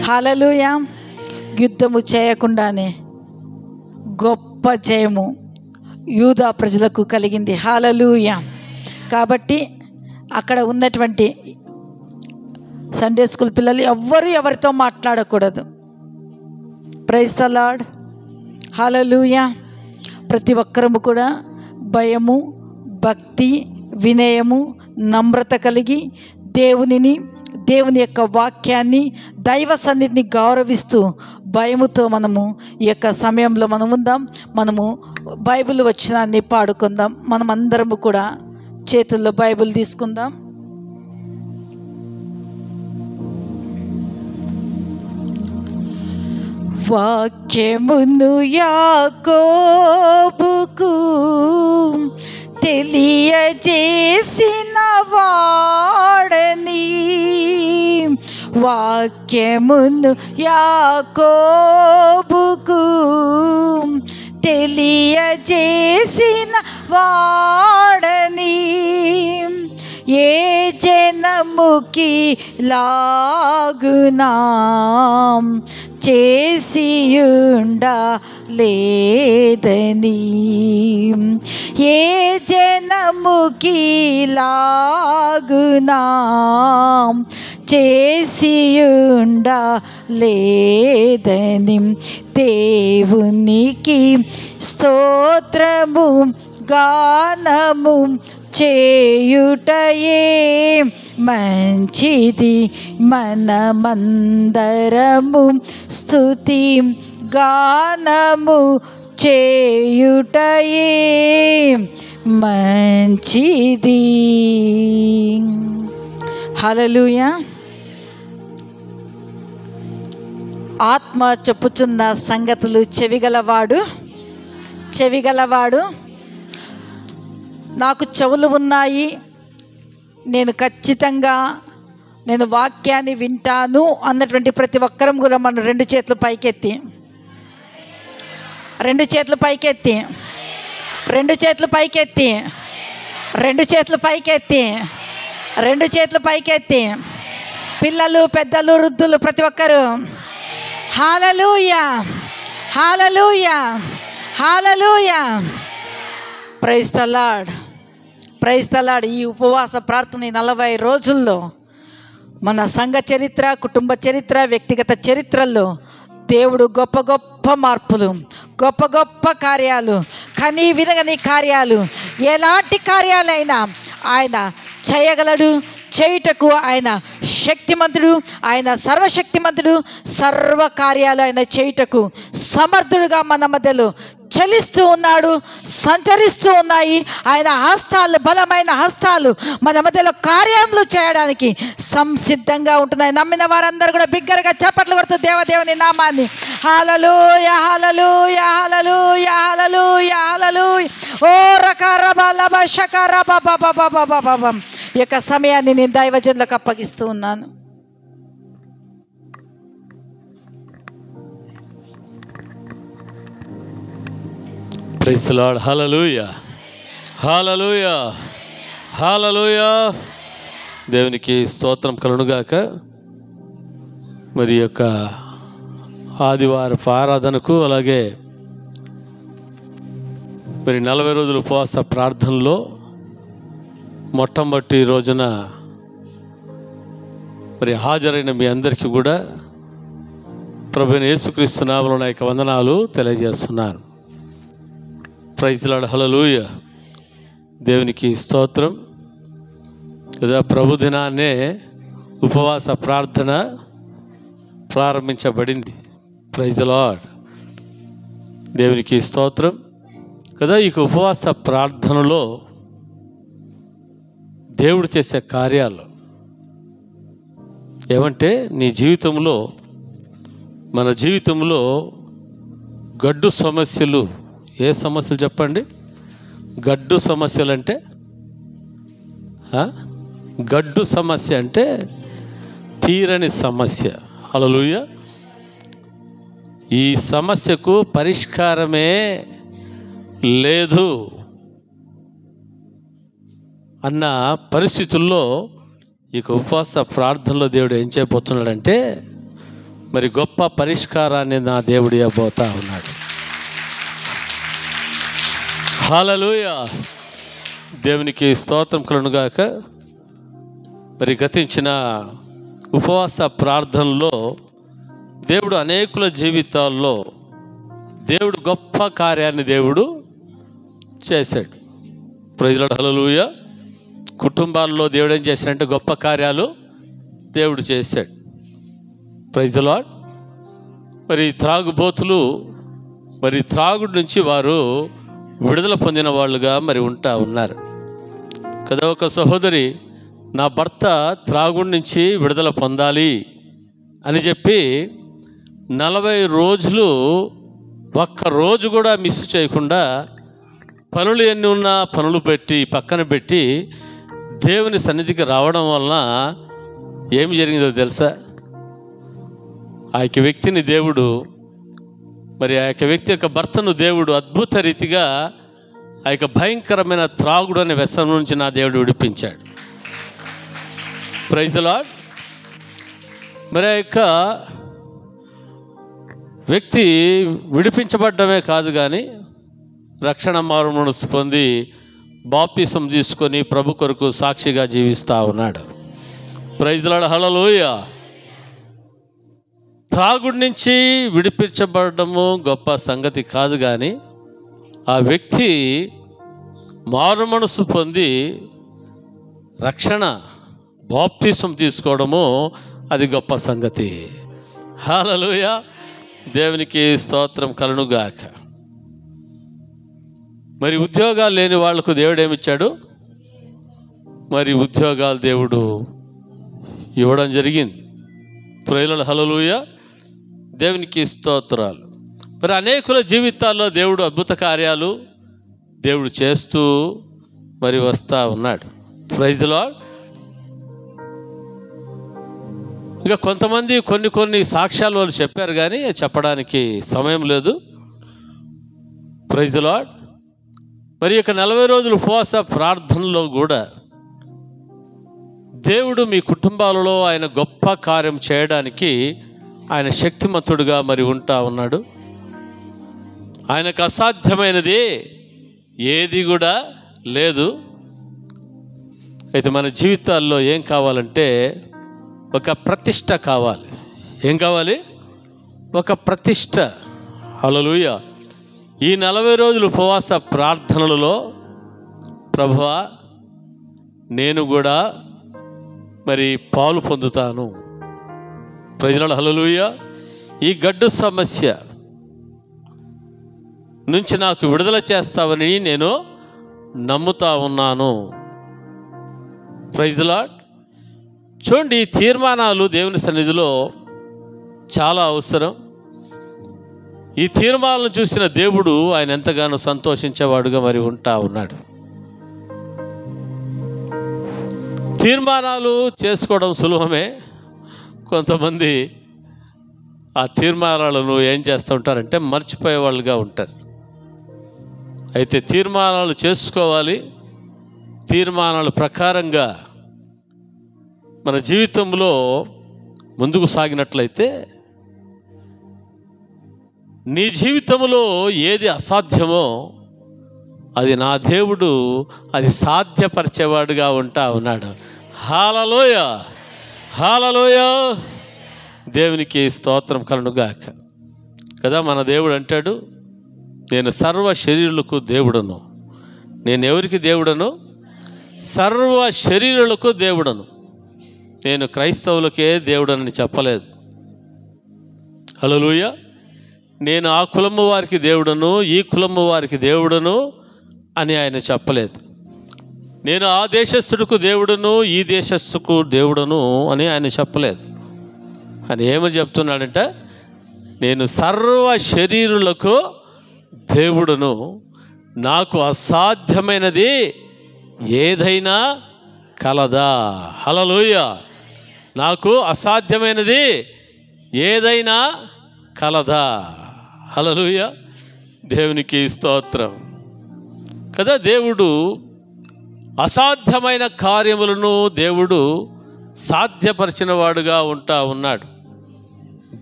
హల్లెలూయా. యుద్ధము చేయకుండానే గొప్ప జయము యూదా ప్రజలకు కలిగింది. హల్లెలూయా. కాబట్టి అక్కడ ఉన్నటువంటి సండే స్కూల్ పిల్లలు ఎవ్వరు ఎవరితో మాట్లాడకూడదు. Praise the Lord. హల్లెలూయా. ప్రతి ఒక్కరము కూడా భయము, భక్తి, వినయము, నమ్రత కలిగి దేవుని యొక్క వాక్యాన్ని, దైవ సన్నిధిని గౌరవిస్తూ భయముతో మనము ఈ యొక్క సమయంలో మనం ఉందాం. మనము బైబిల్ వచనాన్ని పాడుకుందాం. మనం అందరము కూడా చేతుల్లో బైబిల్ తీసుకుందాం. వాక్యమును యాకోబుకు తెలియజేసిన వాడని, వాక్యమును యాకోబుకు తెలియజేసిన వాడని, ఏ జనముకి లాగునా చేసియుండలేదని, ఏ జనముకి లాగునా చేసియుండలేదని, దేవునికి స్తోత్రము గానము చేయుటయే మంచిది. మనమందరము స్తుతి గానము చేయుటయే మంచిది. హల్లెలూయా. ఆత్మ చెప్పుచున్న సంగతులు చెవిగలవాడు నాకు చెవులు ఉన్నాయి, నేను ఖచ్చితంగా వాక్యాన్ని వింటాను అన్నటువంటి ప్రతి ఒక్కరం కూడా మనం రెండు చేతులు పైకెత్తి పిల్లలు, పెద్దలు, వృద్ధులు ప్రతి ఒక్కరు hallelujah, hallelujah, hallelujah. Praise the Lord, praise the Lord. ఈ ఉపవాస ప్రార్థన 40 రోజుల్లో మన సంఘ చరిత్ర, కుటుంబ చరిత్ర, వ్యక్తిగత చరిత్రల్లో దేవుడు గొప్ప గొప్ప మార్పులు, గొప్ప గొప్ప కార్యాలు, కనీ వినగని కార్యాలు, ఎలాంటి కార్యాలైనా ఆయన చేయగలడు. చేయుటకు ఆయన శక్తిమంతుడు, ఆయన సర్వశక్తిమంతుడు. సర్వ కార్యాలు ఆయన చేయుటకు సమర్థుడుగా మన మధ్యలో చలిస్తూ ఉన్నాడు, సంచరిస్తూ ఉన్నాయి. ఆయన హస్తాలు, బలమైన హస్తాలు మన మధ్యలో కార్యములు చేయడానికి సంసిద్ధంగా ఉంటున్నాయి. నమ్మిన వారందరూ కూడా బిగ్గరగా చప్పట్లు కొడుతూ దేవదేవుని నామాన్ని హల్లెలూయా, హల్లెలూయా, హల్లెలూయా, హల్లెలూయా, హల్లెలూయా. ఓ రకరబలబ శకరబబబబబబబం. ఈ యొక్క సమయాన్ని నేను దైవజనులకు అప్పగిస్తూ ఉన్నాను. Praise the lord. Hallelujah, hallelujah, hallelujah. దేవునికి స్తోత్రం కలుగునుగాక. మరి యొక్క ఆదివారపు ఆరాధనకు, అలాగే మరి 40 రోజుల ఉపవాస ప్రార్థనలో మొట్టమొదటి రోజున మరి హాజరైన మీ అందరికీ కూడా ప్రభువైన యేసుక్రీస్తు నామములో నా యొక్క వందనాలు తెలియజేస్తున్నాను. Praise the lord. హల్లెలూయా. దేవునికి స్తోత్రం కదా. ప్రభు దినాన్నే ఉపవాస ప్రార్థన ప్రారంభించబడింది. Praise the Lord. దేవునికి స్తోత్రం కదా. ఈ ఉపవాస ప్రార్థనలో దేవుడు చేసే కార్యాలు ఏమంటే, నీ జీవితంలో, మన జీవితంలో గడ్డు సమస్యలు, ఏ సమస్యలు చెప్పండి? గడ్డు సమస్యలు అంటే, గడ్డు సమస్య అంటే తీరని సమస్య. హల్లెలూయా. ఈ సమస్యకు పరిష్కారమే లేదు అన్న పరిస్థితుల్లో ఈ ఉపవాస ప్రార్థనలో దేవుడు ఏం చేయబోతున్నాడంటే, మరి గొప్ప పరిష్కారాన్ని నా దేవుడు ఇవ్వబోతా ఉన్నాడు. హల్లెలూయా. దేవునికి స్తోత్రం కలుగునుగాక. మరి గతించిన ఉపవాస ప్రార్థనలో దేవుడు అనేకుల జీవితాల్లో దేవుడు గొప్ప కార్యాన్ని దేవుడు చేశాడు. Praise lord. హల్లెలూయా. కుటుంబాల్లో దేవుడు ఏం చేశాడంటే గొప్ప కార్యాలు దేవుడు చేశాడు. Praise lord. మరి త్రాగుబోతులు మరి త్రాగుడు నుంచి వారు విడుదల పొందిన వాళ్ళుగా మరి ఉంటా ఉన్నారు కదా. ఒక సహోదరి నా భర్త త్రాగుడు నుంచి విడుదల పొందాలి అని చెప్పి 40 రోజులు ఒక్క రోజు కూడా మిస్ చేయకుండా పనులు ఎన్ని ఉన్నా పనులు పెట్టి పక్కన పెట్టి దేవుని సన్నిధికి రావడం వలన ఏమి జరిగిందో తెలుసా? ఆ యొక్క వ్యక్తిని దేవుడు మరి ఆ యొక్క వ్యక్తి యొక్క భర్తను దేవుడు అద్భుత రీతిగా ఆ యొక్క భయంకరమైన త్రాగుడు అనే వ్యసనం నుంచి నా దేవుడు విడిపించాడు. Praise lord. మరి ఆ యొక్క వ్యక్తి విడిపించబడ్డమే కాదు కానీ రక్షణ మారుమనసు పొంది బాప్తిసం తీసుకొని ప్రభు కొరకు సాక్షిగా జీవిస్తూ ఉన్నాడు. Praise lord. హల్లెలూయా. త్రాగుడి నుంచి విడిపించబడము గొప్ప సంగతి కాదు కానీ ఆ వ్యక్తి మారుమనసు పొంది రక్షణ బాప్తిసం తీసుకోవడము అది గొప్ప సంగతి. హల్లెలూయా. దేవునికి స్తోత్రం కలుగునుగాక. మరి ఉద్యోగాలు లేని వాళ్లకు దేవుడు ఏమిచ్చాడు? మరి ఉద్యోగాలు దేవుడు ఇవ్వడం జరిగింది. Praise lord. హల్లెలూయా. దేవునికి స్తోత్రాలు. మరి అనేకుల జీవితాల్లో దేవుడు అద్భుత కార్యాలు దేవుడు చేస్తూ మరి వస్తూ ఉన్నాడు. Praise lord. ఇంకా కొంతమంది కొన్ని సాక్ష్యాలు వాళ్ళు చెప్పారు కానీ చెప్పడానికి సమయం లేదు. Praise lord. మరి ఇక 40 రోజులు ఉపవాస ప్రార్థనలో కూడా దేవుడు మీ కుటుంబాలలో ఆయన గొప్ప కార్యం చేయడానికి ఆయన శక్తిమంతుడుగా మరి ఉంటా ఉన్నాడు. ఆయనకు అసాధ్యమైనది ఏది కూడా లేదు. అయితే మన జీవితాల్లో ఏం కావాలంటే ఒక ప్రతిష్ట కావాలి. ఏం కావాలి? ఒక ప్రతిష్ట. హల్లెలూయా. ఈ 40 రోజులు ఉపవాస ప్రార్థనలలో ప్రభువా నేను కూడా మరి పాలు పొందుతాను. Praise lord. హల్లెలూయా. ఈ గడ్డు సమస్య నుంచి నాకు విడుదల చేస్తావని నేను నమ్ముతా ఉన్నాను. Praise lord. చూడండి, ఈ తీర్మానాలు దేవుని సన్నిధిలో చాలా అవసరం. ఈ తీర్మానాలను చూసిన దేవుడు ఆయన ఎంతగానో సంతోషించేవాడుగా మరి ఉంటా ఉన్నాడు. తీర్మానాలు చేసుకోవడం సులభమే. కొంతమంది ఆ తీర్మానాలను ఏం చేస్తూ ఉంటారంటే మర్చిపోయే వాళ్ళుగా ఉంటారు. అయితే తీర్మానాలు చేసుకోవాలి. తీర్మానాల ప్రకారంగా మన జీవితంలో ముందుకు సాగినట్లయితే నీ జీవితంలో ఏది అసాధ్యమో అది నా దేవుడు అది సాధ్యపరిచేవాడుగా ఉంటా ఉన్నాడు. హల్లెలూయా. హల్లెలూయా. దేవునికి స్తోత్రం కలుగునుగాక. కదా మన దేవుడు అంటాడు, నేను సర్వ శరీరులకు దేవుడను. నేను ఎవరికి దేవుడను? సర్వ శరీరులకు దేవుడను. నేను క్రైస్తవులకే దేవుడనని చెప్పలేదు. హల్లెలూయా. నేను ఆ కులము వారికి దేవుడను, ఈ కులము వారికి దేవుడను అని ఆయన చెప్పలేదు. నేను ఆ దేశస్థుడికి దేవుడను, ఈ దేశస్థుకు దేవుడను అని ఆయన చెప్పలేదు. అని ఏమని చెప్తున్నాడంటే, నేను సర్వ శరీరులకు దేవుడను, నాకు అసాధ్యమైనది ఏదైనా కలదా? హల్లెలూయా. నాకు అసాధ్యమైనది ఏదైనా కలదా? హల్లెలూయా. దేవునికి స్తోత్రం. కదా దేవుడు అసాధ్యమైన కార్యములను దేవుడు సాధ్యపరిచిన వాడుగా ఉంటా ఉన్నాడు.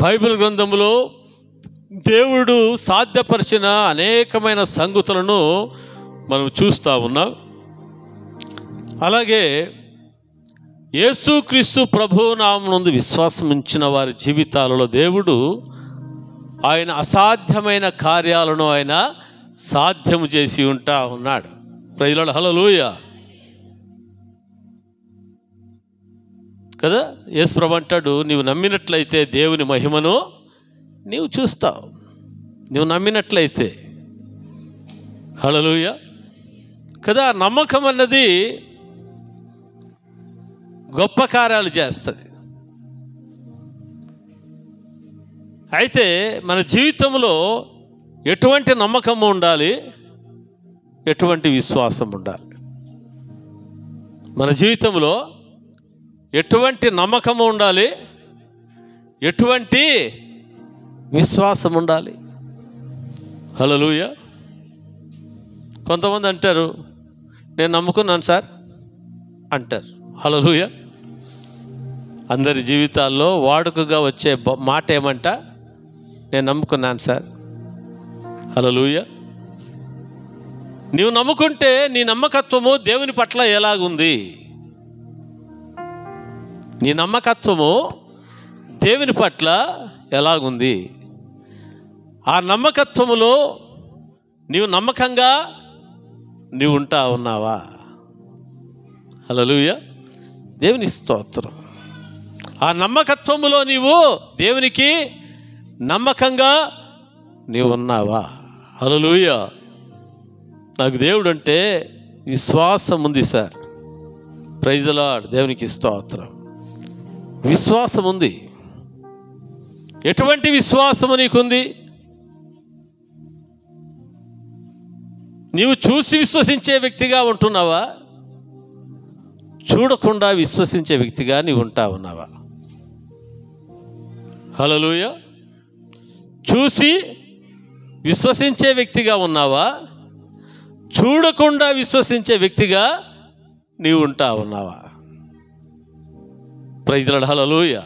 బైబిల్ గ్రంథంలో దేవుడు సాధ్యపరిచిన అనేకమైన సంగతులను మనం చూస్తూ ఉన్నాం. అలాగే యేసుక్రీస్తు ప్రభువు నామమునందు విశ్వాసం ఉంచిన వారి జీవితాలలో దేవుడు ఆయన అసాధ్యమైన కార్యాలను ఆయన సాధ్యము చేసి ఉంటా ఉన్నాడు. ప్రైజ్ లార్డ్, హల్లెలూయా కదా. యేసు ప్రభు అంటాడు, నీవు నమ్మినట్లయితే దేవుని మహిమను నీవు చూస్తావు. నువ్వు నమ్మినట్లయితే, హల్లెలూయా కదా. నమ్మకం అన్నది గొప్ప కార్యాలు చేస్తుంది. అయితే మన జీవితంలో ఎటువంటి నమ్మకం ఉండాలి, ఎటువంటి విశ్వాసం ఉండాలి? మన జీవితంలో ఎటువంటి నమ్మకం ఉండాలి, ఎటువంటి విశ్వాసం ఉండాలి? హల్లెలూయా. కొంతమంది అంటారు, నేను నమ్ముకున్నాను సార్ అంటారు. హల్లెలూయా. అందరి జీవితాల్లో వాడుకగా వచ్చే మాట ఏమంట? నేను నమ్ముకున్నాను సార్. హల్లెలూయా. నీవు నమ్ముకుంటే నీ నమ్మకత్వము దేవుని పట్ల ఎలాగుంది? నీ నమ్మకత్వము దేవుని పట్ల ఎలాగుంది? ఆ నమ్మకత్వములో నీవు నమ్మకంగా నీవు ఉంటా ఉన్నావా? హల్లెలూయా. దేవుని స్తోత్రం. ఆ నమ్మకత్వములో నీవు దేవునికి నమ్మకంగా నీవు ఉన్నావా? హల్లెలూయా. నాకు దేవుడు అంటే విశ్వాసం ఉంది సార్. Praise the Lord. దేవునికి స్తోత్రం. విశ్వాసం ఉంది. ఎటువంటి విశ్వాసము నీకుంది? నీవు చూసి విశ్వసించే వ్యక్తిగా ఉంటున్నావా? చూడకుండా విశ్వసించే వ్యక్తిగా నీవు ఉంటా ఉన్నావా? హల్లెలూయా. చూసి విశ్వసించే వ్యక్తిగా ఉన్నావా? చూడకుండా విశ్వసించే వ్యక్తిగా నీవు ఉంటా ఉన్నావా? Praise the lord. హల్లెలూయా.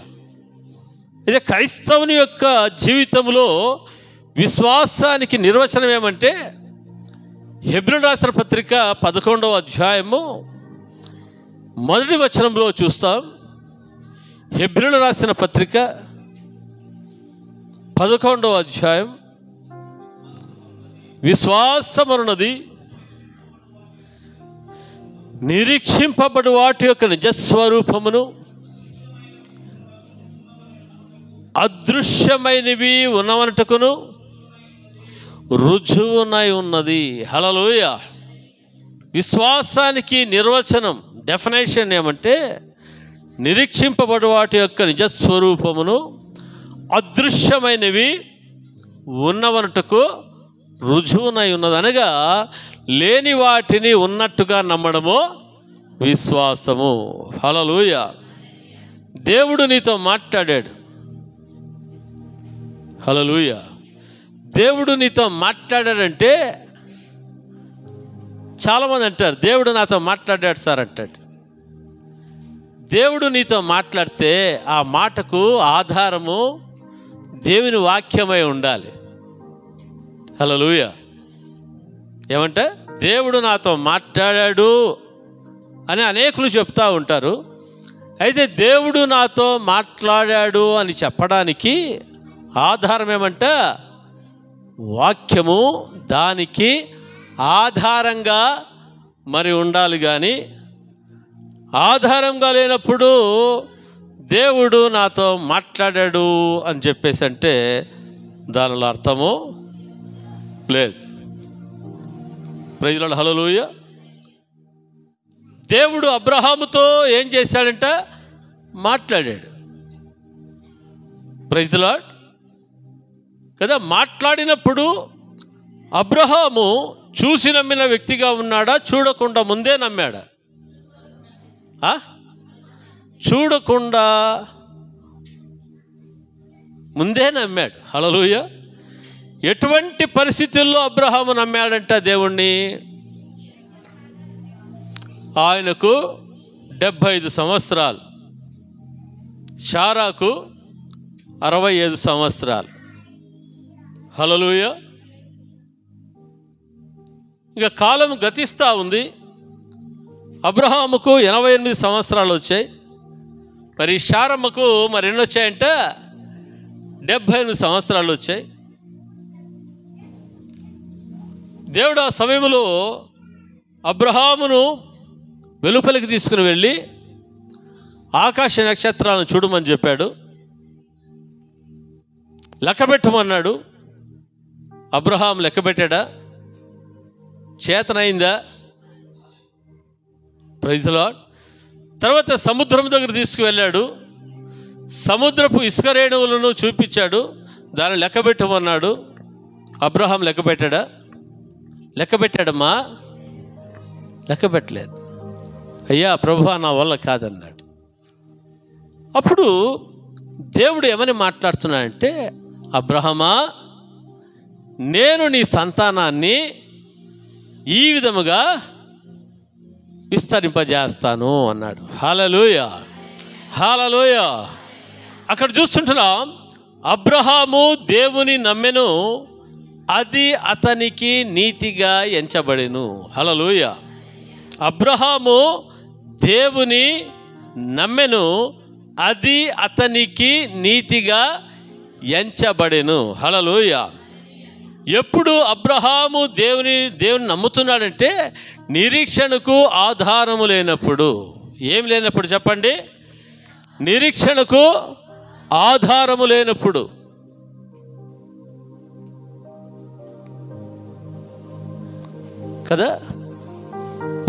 ఇదే క్రైస్తవుని యొక్క జీవితంలో విశ్వాసానికి నిర్వచనం ఏమంటే, హెబ్రీయులకు రాసిన పత్రిక 11వ అధ్యాయము 1వ వచనంలో చూస్తాం. హెబ్రీయులకు రాసిన పత్రిక 11వ అధ్యాయం, విశ్వాసమనున్నది నిరీక్షింపబడు వాటి యొక్క నిజస్వరూపమును, అదృశ్యమైనవి ఉన్నవనటకును రుజువునై ఉన్నది. హల్లెలూయా. విశ్వాసానికి నిర్వచనం, డెఫినేషన్ ఏమంటే, నిరీక్షింపబడు వాటి యొక్క నిజస్వరూపమును, అదృశ్యమైనవి ఉన్నవనటకు రుజువునై ఉన్నది. అనగా లేని వాటిని ఉన్నట్టుగా నమ్మడము విశ్వాసము. హల్లెలూయా. దేవుడు నీతో మాట్లాడాడు. హల్లెలూయా. దేవుడు నీతో మాట్లాడాడంటే, చాలామంది అంటారు దేవుడు నాతో మాట్లాడాడు సార్ అంటాడు. దేవుడు నీతో మాట్లాడితే ఆ మాటకు ఆధారము దేవుని వాక్యమై ఉండాలి. హల్లెలూయా. ఏమంటే దేవుడు నాతో మాట్లాడాడు అని అనేకులు చెప్తూ ఉంటారు. అయితే దేవుడు నాతో మాట్లాడాడు అని చెప్పడానికి ఆధారం ఏమంటే వాక్యము, దానికి ఆధారంగా మరి ఉండాలి. కానీ ఆధారంగా లేనప్పుడు దేవుడు నాతో మాట్లాడాడు అని చెప్పేసి అంటే దానిలో అర్థము లేదు. Praise the lord. హల్లెలూయా. దేవుడు అబ్రహాముతో ఏం చేశాడంట? మాట్లాడాడు. ప్రైజ్ ది లార్డ్ కదా. మాట్లాడినప్పుడు అబ్రహాము చూసి నమ్మిన వ్యక్తిగా ఉన్నాడా, చూడకుండా ముందే నమ్మాడా? చూడకుండా ముందే నమ్మాడు. హల్లెలూయా. ఎటువంటి పరిస్థితుల్లో అబ్రహాము నమ్మాడంట దేవుణ్ణి? ఆయనకు 75 సంవత్సరాలు, శారాకు 65 సంవత్సరాలు. హల్లెలూయా. ఇక కాలం గతిస్తూ ఉంది. అబ్రహాముకు 88 సంవత్సరాలు వచ్చాయి. మరి శారమ్మకు మరి ఎన్ని వచ్చాయంటే 78 సంవత్సరాలు వచ్చాయి. దేవుడు ఆ సమయంలో అబ్రహామును వెలుపలికి తీసుకుని వెళ్ళి ఆకాశ నక్షత్రాలను చూడమని చెప్పాడు, లెక్కబెట్టమన్నాడు. అబ్రహాం లెక్కబెట్టాడా? చేతనైందా? Praise Lord. తర్వాత సముద్రం దగ్గర తీసుకువెళ్ళాడు, సముద్రపు ఇసుక రేణువులను చూపించాడు, దాన్ని లెక్కబెట్టమన్నాడు. అబ్రహాం లెక్కబెట్టాడా? లెక్కబెట్టాడమ్మా? లెక్కబెట్టలేదు. అయ్యా ప్రభువా నా వల్ల కాదన్నాడు. అప్పుడు దేవుడు ఏమని మాట్లాడుతున్నాడంటే, అబ్రహమా నేను నీ సంతానాన్ని ఈ విధముగా విస్తరింపజేస్తాను అన్నాడు. హల్లెలూయా, హల్లెలూయా. అక్కడ చూస్తుంటున్నాం, అబ్రహాము దేవుని నమ్మెను, అది అతనికి నీతిగా ఎంచబడెను. హల్లెలూయా. అబ్రహాము దేవుని నమ్మెను, అది అతనికి నీతిగా ఎంచబడెను. హల్లెలూయా. ఎప్పుడు అబ్రహాము దేవుని నమ్ముతున్నాడంటే నిరీక్షణకు ఆధారము లేనప్పుడు. ఏం లేనప్పుడు చెప్పండి? నిరీక్షణకు ఆధారము లేనప్పుడు. కదా,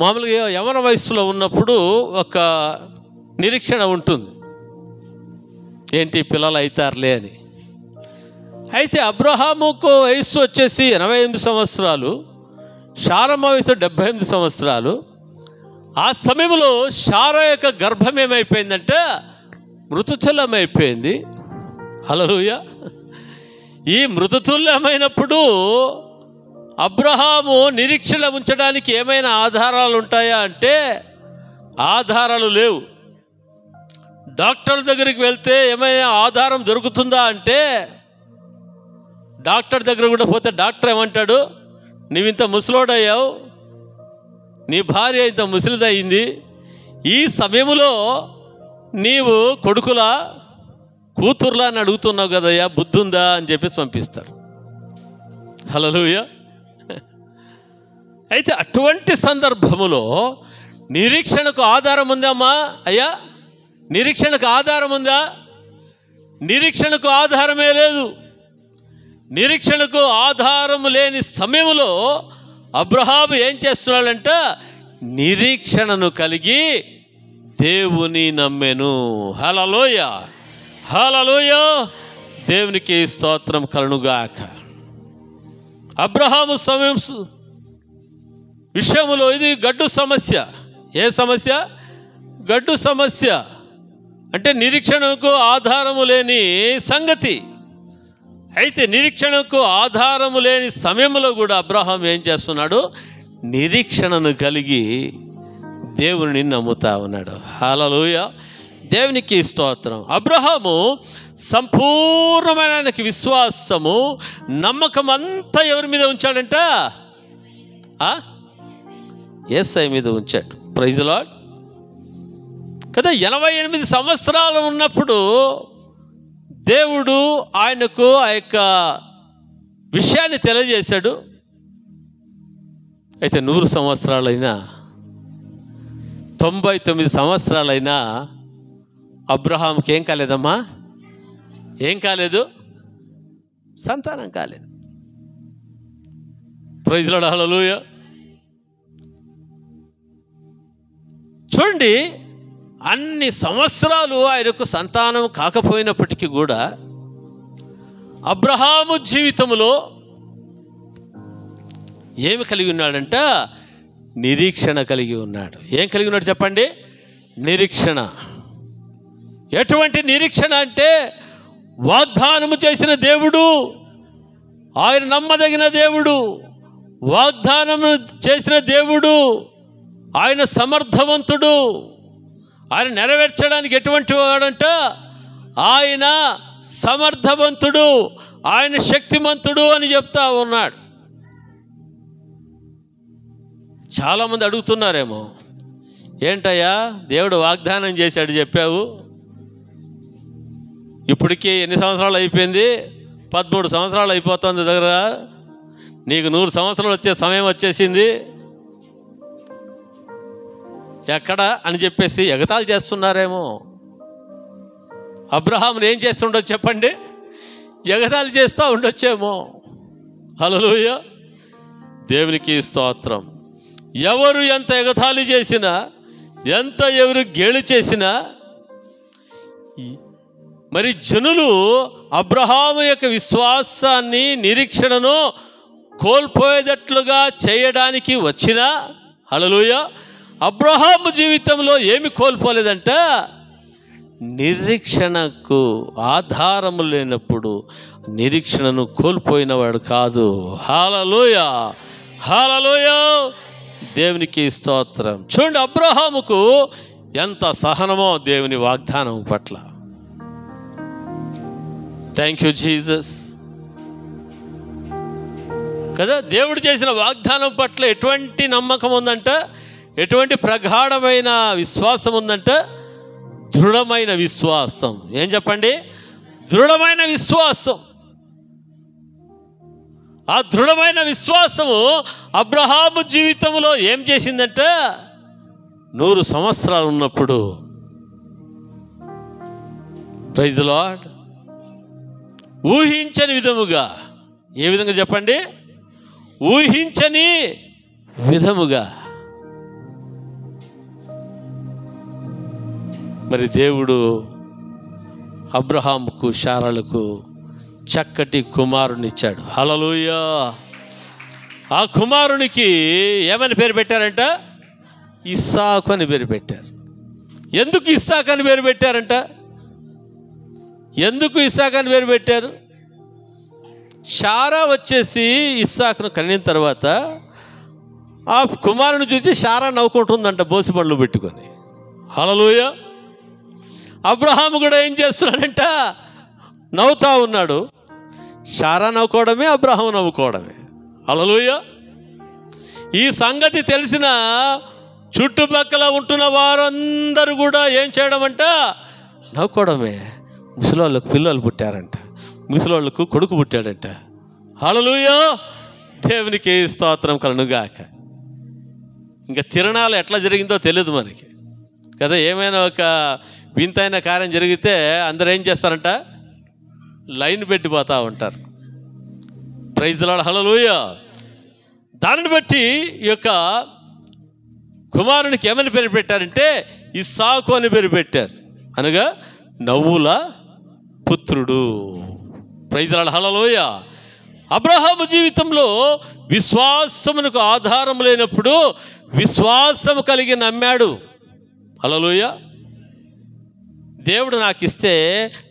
మామూలుగా యవ్వన వయస్సులో ఉన్నప్పుడు ఒక నిరీక్షణ ఉంటుంది, ఏంటి పిల్లలు అవుతారులే అని. అయితే అబ్రహాముకు వయస్సు వచ్చేసి 88 సంవత్సరాలు, శారమ్మ వయసు 78 సంవత్సరాలు. ఆ సమయంలో శారా యొక్క గర్భం ఏమైపోయిందంటే మృతతుల్యమైపోయింది. హల్లెలూయా. ఈ మృతతుల్యమైనప్పుడు అబ్రహాము నిరీక్షణ ఉంచడానికి ఏమైనా ఆధారాలు ఉంటాయా అంటే ఆధారాలు లేవు. డాక్టర్ దగ్గరికి వెళ్తే ఏమైనా ఆధారం దొరుకుతుందా అంటే డాక్టర్ దగ్గర కూడా పోతే డాక్టర్ ఏమంటాడు, నువ్వు ఇంత ముసలోడయ్యావు, నీ భార్య ఇంత ముసలిదయ్యింది, ఈ సమయంలో నీవు కొడుకులా కూతుర్లా అని అడుగుతున్నావు కదయ్యా, బుద్ధుందా అని చెప్పేసి పంపిస్తారు. హల్లెలూయా. అయితే అటువంటి సందర్భములో నిరీక్షణకు ఆధారం ఉందమ్మా? అయ్యా నిరీక్షణకు ఆధారం ఉందా? నిరీక్షణకు ఆధారమే లేదు. నిరీక్షణకు ఆధారం లేని సమయంలో అబ్రహాము ఏం చేస్తున్నాడంట? నిరీక్షణను కలిగి దేవుని నమ్మెను. హల్లెలూయా, హల్లెలూయా. దేవునికి స్తోత్రం కలుగుగాక. అబ్రహాము సమయం విషయంలో ఇది గడ్డు సమస్య. ఏ సమస్య? గడ్డు సమస్య. అంటే నిరీక్షణకు ఆధారము లేని సంగతి. అయితే నిరీక్షణకు ఆధారము లేని సమయంలో కూడా అబ్రహాం ఏం చేస్తున్నాడు? నిరీక్షణను కలిగి దేవుని నమ్ముతా ఉన్నాడు. హల్లెలూయా, దేవునికి స్తోత్రం. అబ్రహాము సంపూర్ణమైన ఆయనకి విశ్వాసము, నమ్మకం అంతా ఎవరి మీద ఉంచాడంట? యేసయ్య మీద ఉంచాడు. Praise lord. కదా 88 సంవత్సరాలు ఉన్నప్పుడు దేవుడు ఆయనకు ఆ యొక్క విషయాన్ని తెలియజేశాడు. అయితే 100 సంవత్సరాలైనా 99 సంవత్సరాలైనా అబ్రహాంకి ఏం కాలేదమ్మా? ఏం కాలేదు? సంతానం కాలేదు. ప్రైజ్ లార్డ్, హల్లెలూయా. చూడండి, అన్ని సంవత్సరాలు ఆయనకు సంతానం కాకపోయినప్పటికీ కూడా అబ్రహాము జీవితంలో ఏమి కలిగి ఉన్నాడంట? నిరీక్షణ కలిగి ఉన్నాడు. ఏం కలిగి ఉన్నాడు చెప్పండి? నిరీక్షణ. ఎటువంటి నిరీక్షణ అంటే వాగ్దానము చేసిన దేవుడు, ఆయన నమ్మదగిన దేవుడు, వాగ్దానము చేసిన దేవుడు, ఆయన సమర్థవంతుడు, ఆయన నెరవేర్చడానికి ఎటువంటి వాడంట? ఆయన సమర్థవంతుడు, ఆయన శక్తిమంతుడు అని చెప్తా ఉన్నాడు. చాలామంది అడుగుతున్నారేమో, ఏంటయ్యా దేవుడు వాగ్దానం చేశాడు చెప్పావు, ఇప్పటికీ ఎన్ని సంవత్సరాలు అయిపోయింది? 13 సంవత్సరాలు అయిపోతుంది దగ్గర, నీకు 100 సంవత్సరాలు వచ్చే సమయం వచ్చేసింది, ఎక్కడ అని చెప్పేసి ఎగతాళి చేస్తున్నారేమో. అబ్రహామును ఏం చేస్తుండొచ్చు చెప్పండి? ఎగతాళి చేస్తూ ఉండొచ్చేమో. హల్లెలూయా, దేవునికి స్తోత్రం. ఎవరు ఎంత ఎగతాళి చేసినా, ఎంత ఎవరు గేలి చేసినా, మరి జనులు అబ్రహాము యొక్క విశ్వాసాన్ని, నిరీక్షణను కోల్పోయేటట్లుగా చేయడానికి వచ్చినా, హల్లెలూయా, అబ్రహాము జీవితంలో ఏమి కోల్పోలేదంట? నిరీక్షణకు ఆధారము లేనప్పుడు నిరీక్షణను కోల్పోయినవాడు కాదు. హల్లెలూయా, హల్లెలూయా, దేవునికి స్తోత్రం. చూడండి, అబ్రహాముకు ఎంత సహనమో దేవుని వాగ్దానం పట్ల. Thank you Jesus. కదా, దేవుడు చేసిన వాగ్దానం పట్ల ఎటువంటి నమ్మకం ఉందంట, ఎటువంటి ప్రగాఢమైన విశ్వాసం ఉందంట? దృఢమైన విశ్వాసం. ఏం చెప్పండి? దృఢమైన విశ్వాసం. ఆ దృఢమైన విశ్వాసము అబ్రహాము జీవితంలో ఏం చేసిందంట? 100 సంవత్సరాలు ఉన్నప్పుడు, ప్రైజ్ ది లార్డ్, ఊహించని విధముగా, ఏ విధంగా చెప్పండి? ఊహించని విధముగా మరి దేవుడు అబ్రహాముకు, శారాలకు చక్కటి కుమారునిచ్చాడు. హల్లెలూయా. ఆ కుమారునికి ఏమని పేరు పెట్టారంట? ఇస్సాకు అని పేరు పెట్టారు. ఎందుకు ఇస్సాకు అని పేరు పెట్టారంట? ఎందుకు ఇస్సాకు అని పేరు పెట్టారు? శారా వచ్చేసి ఇస్సాకును కనిన తర్వాత ఆ కుమారుని చూసి శారా నవ్వుకుంటుందంట బోసిబండ్లు పెట్టుకొని. హల్లెలూయా. అబ్రహాము కూడా ఏం చేస్తున్నాడంట? నవ్వుతా ఉన్నాడు. శారా నవ్వుకోవడమే, అబ్రహాము నవ్వుకోవడమే. హల్లెలూయా. ఈ సంగతి తెలిసిన చుట్టుపక్కల ఉంటున్న వారందరూ కూడా ఏం చేయడం అంట? నవ్వుకోవడమే. ముసలోళ్ళకు పిల్లలు పుట్టారంట, ముసలోళ్ళకు కొడుకు పుట్టాడంట. హల్లెలూయా, దేవునికి స్తోత్రం కలుగుగాక. ఇంకా తిరణాలు ఎట్లా జరిగిందో తెలియదు మనకి కదా. ఏమైనా ఒక వింతైన కార్యం జరిగితే అందరూ ఏం చేస్తారంట? లైన్ పెట్టిపోతూ ఉంటారు. ప్రైజ్ ది లార్డ్, హల్లెలూయా. దానిని బట్టి ఈ యొక్క కుమారునికి ఏమని పేరు పెట్టారంటే ఇస్సాకు అని పేరు పెట్టారు, అనగా నవ్వుల పుత్రుడు. ప్రైజ్ ది లార్డ్, హల్లెలూయా. అబ్రహాము జీవితంలో విశ్వాసమునకు ఆధారం లేనప్పుడు విశ్వాసము కలిగి నమ్మాడు. హల్లెలూయా. దేవుడు నాకు ఇస్తే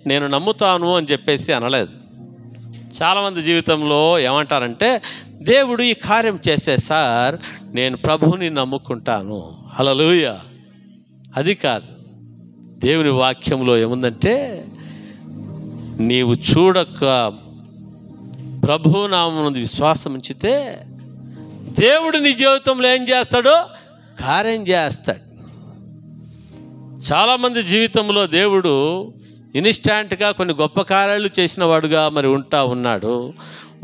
నేను నమ్ముతాను అని చెప్పేసి అనలేదు. చాలామంది జీవితంలో ఏమంటారంటే, దేవుడు ఈ కార్యం చేసే సార్, నేను ప్రభువుని నమ్ముకుంటాను. హల్లెలూయా. అది కాదు. దేవుని వాక్యంలో ఏముందంటే, నీవు చూడక ప్రభునామమునందు విశ్వాసం ఉంచితే దేవుడు నీ జీవితంలో ఏం చేస్తాడో కార్యం చేస్తాడు. చాలామంది జీవితంలో దేవుడు ఇన్స్టాంట్గా కొన్ని గొప్ప కార్యాలు చేసిన వాడుగా మరి ఉంటా ఉన్నాడు.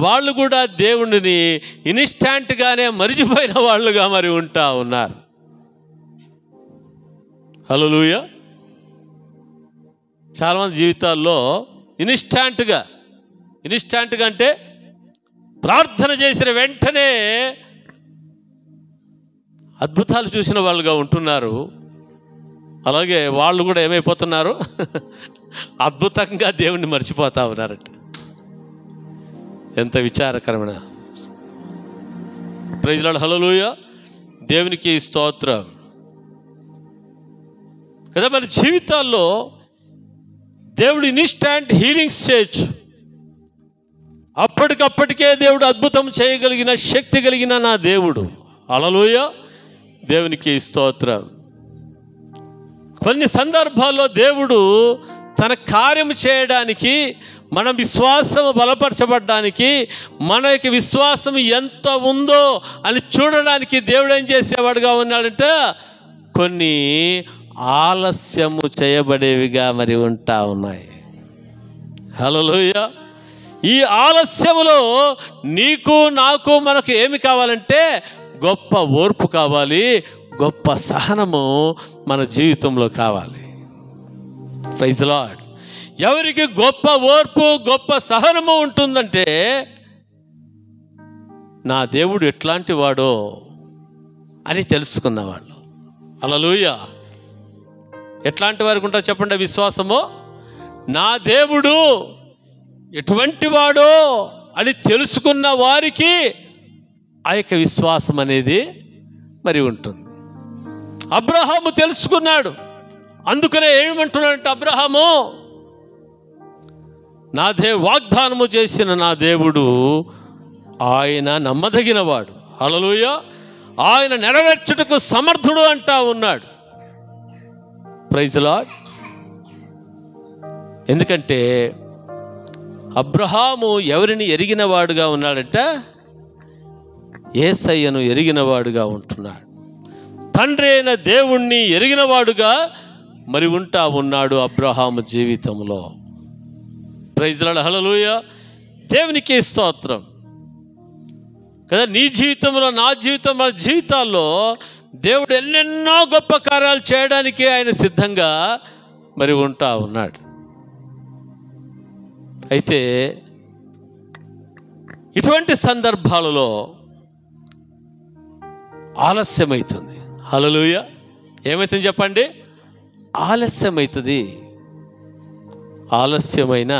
వాళ్ళు కూడా దేవుడిని ఇన్స్టాంట్గానే మరిచిపోయిన వాళ్ళుగా మరి ఉంటా ఉన్నారు. హల్లెలూయా. చాలామంది జీవితాల్లో ఇన్స్టాంట్గా అంటే ప్రార్థన చేసిన వెంటనే అద్భుతాలు చూసిన వాళ్ళుగా ఉంటున్నారు. అలాగే వాళ్ళు కూడా ఏమైపోతున్నారు? అద్భుతంగా దేవుణ్ణి మర్చిపోతా ఉన్నారట. ఎంత విచారకరమైన. Praise the lord, hallelujah. దేవునికి స్తోత్రం కదా. మన జీవితాల్లో దేవుడు ఇన్స్టాంట్ హీలింగ్స్ చేయొచ్చు. అప్పటికప్పటికే దేవుడు అద్భుతం చేయగలిగిన శక్తి కలిగిన నా దేవుడు. హల్లెలూయా, దేవునికి స్తోత్రం. కొన్ని సందర్భాల్లో దేవుడు తన కార్యం చేయడానికి, మన విశ్వాసం బలపరచబడడానికి, మన యొక్క విశ్వాసం ఎంత ఉందో అని చూడడానికి దేవుడు ఏం చేసేవాడుగా ఉన్నాడంటే కొన్ని ఆలస్యము చేయబడేవిగా మరి ఉంటా ఉన్నాయి. హల్లెలూయా. ఈ ఆలస్యములో నీకు నాకు మనకు ఏమి కావాలంటే గొప్ప ఓర్పు కావాలి, గొప్ప సహనము మన జీవితంలో కావాలి. Praise the lord. ఎవరికి గొప్ప ఓర్పు గొప్ప సహనము ఉంటుందంటే నా దేవుడు ఎట్లాంటి వాడో అని తెలుసుకున్నవాళ్ళు. హల్లెలూయా. ఎట్లాంటి వారికి ఉంటారు చెప్పండి విశ్వాసము? నా దేవుడు ఎటువంటి వాడో అని తెలుసుకున్న వారికి ఆ యొక్క విశ్వాసం అనేది మరి ఉంటుంది. అబ్రహాము తెలుసుకున్నాడు. అందుకనే ఏమంటున్నాడంటే అబ్రహాము, నా వాగ్దానము చేసిన నా దేవుడు ఆయన నమ్మదగినవాడు. హల్లెలూయా. ఆయన నెరవేర్చుటకు సమర్థుడు అంటా ఉన్నాడు. Praise the lord. ఎందుకంటే అబ్రహాము ఎవరిని ఎరిగినవాడుగా ఉన్నాడంట? యేసయ్యను ఎరిగినవాడుగా ఉంటున్నాడు. తండ్రి అయిన దేవుణ్ణి ఎరిగినవాడుగా మరి ఉంటా ఉన్నాడు అబ్రహాము జీవితంలో. Praise the lord. హల్లెలూయా. దేవునికి స్తోత్రం కదా. నీ జీవితంలో, నా జీవితం, మన జీవితాల్లో దేవుడు ఎన్నెన్నో గొప్ప కార్యాలు చేయడానికి ఆయన సిద్ధంగా మరి ఉంటా ఉన్నాడు. అయితే ఇటువంటి సందర్భాలలో ఆలస్యమవుతుంది. హల్లెలూయా. ఏమవుతుంది చెప్పండి? ఆలస్యమవుతుంది. ఆలస్యమైన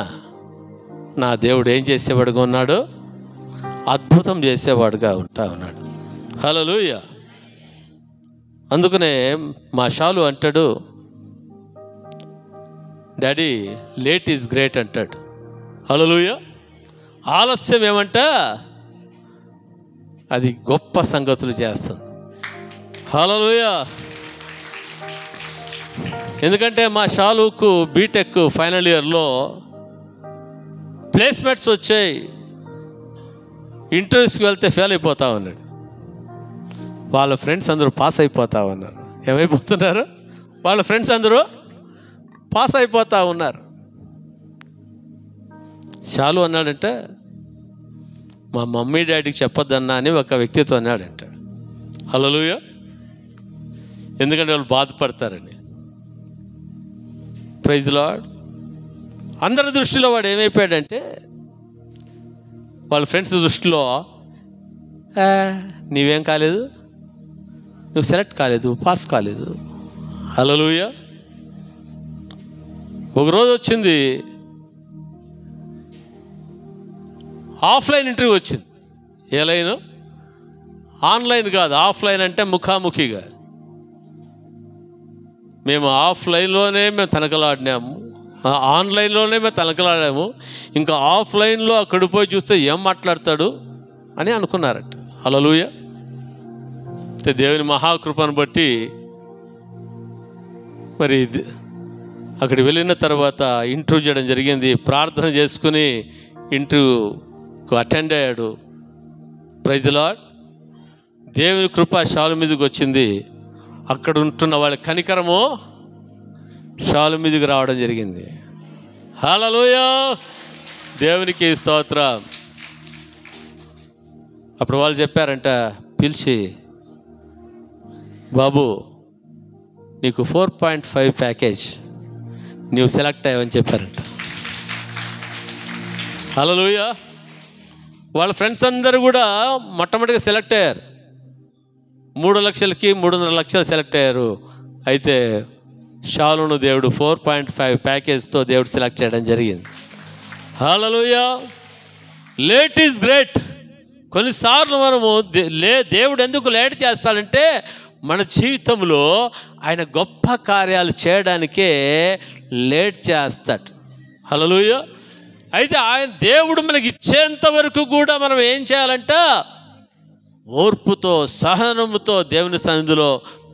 నా దేవుడు ఏం చేసేవాడుగా ఉన్నాడు? అద్భుతం చేసేవాడుగా ఉంటా ఉన్నాడు. హల్లెలూయా. అందుకనే మా షాలు అంటాడు, డాడీ లేట్ ఈజ్ గ్రేట్ అంటాడు. హల్లెలూయా. ఆలస్యం ఏమంట? అది గొప్ప సంగతులు చేస్తుంది. హల్లెలూయా. ఎందుకంటే మా షాలుకు బీటెక్ ఫైనల్ ఇయర్లో ప్లేస్మెంట్స్ వచ్చాయి. ఇంటర్వ్యూస్కి వెళ్తే ఫెయిల్ అయిపోతా ఉన్నాడు. వాళ్ళ ఫ్రెండ్స్ అందరూ పాస్ అయిపోతా ఉన్నారు. ఏమైపోతున్నారు? వాళ్ళ ఫ్రెండ్స్ అందరూ పాస్ అయిపోతా ఉన్నారు. షాలు అన్నాడంటే మా మమ్మీ డాడీకి చెప్పొద్దన్నా అని ఒక వ్యక్తితో అన్నాడంట. హల్లెలూయా. ఎందుకంటే వాళ్ళు బాధపడతారని. Praise the lord. అందరి దృష్టిలో వాడు ఏమైపోయాడంటే, వాళ్ళ ఫ్రెండ్స్ దృష్టిలో నీవేం కాలేదు, నువ్వు సెలెక్ట్ కాలేదు, పాస్ కాలేదు. హల్లెలూయా. ఒకరోజు వచ్చింది, ఆఫ్లైన్ ఇంటర్వ్యూ వచ్చింది. ఏ లైను? ఆన్లైన్ కాదు, ఆఫ్లైన్ అంటే ముఖాముఖిగా. మేము ఆఫ్లైన్లోనే మేము తనకలాడినాము, ఆన్లైన్లోనే మేము తనకలాడాము, ఇంకా ఆఫ్లైన్లో అక్కడ పోయి చూస్తే ఏం మాట్లాడతాడు అని అనుకున్నారట. హల్లెలూయా. దేవుని మహాకృపను బట్టి మరి అక్కడికి వెళ్ళిన తర్వాత ఇంటర్వ్యూ చేయడం జరిగింది. ప్రార్థన చేసుకుని ఇంటర్వ్యూకు అటెండ్ అయ్యాడు. Praise the lord. దేవుని కృప షాలు మీదకి వచ్చింది. అక్కడ ఉంటున్న వాళ్ళ కనికరము షాలు మీదకి రావడం జరిగింది. హల్లెలూయా. దేవునికి స్తోత్రం. అప్పుడు వాళ్ళు చెప్పారంట, పిలిచి, బాబు నీకు 4.5 ప్యాకేజ్, నీవు సెలెక్ట్ అయ్యావని చెప్పారంట. హల్లెలూయా. వాళ్ళ ఫ్రెండ్స్ అందరూ కూడా మొట్టమొదటిగా సెలెక్ట్ అయ్యారు. 3 లక్షలకి 3.5 లక్షలు సెలెక్ట్ అయ్యారు. అయితే షాలును దేవుడు 4.5 ప్యాకేజ్తో దేవుడు సెలెక్ట్ చేయడం జరిగింది. హల్లెలూయా. Late is great. కొన్నిసార్లు మనము దేవుడు ఎందుకు లేట్ చేస్తాడంటే మన జీవితంలో ఆయన గొప్ప కార్యాలు చేయడానికే లేట్ చేస్తాడు. హల్లెలూయా. అయితే ఆయన దేవుడు మనకి ఇచ్చేంత వరకు కూడా మనం ఏం చేయాలంట? ఓర్పుతో సహనముతో దేవుని సన్నిధిలో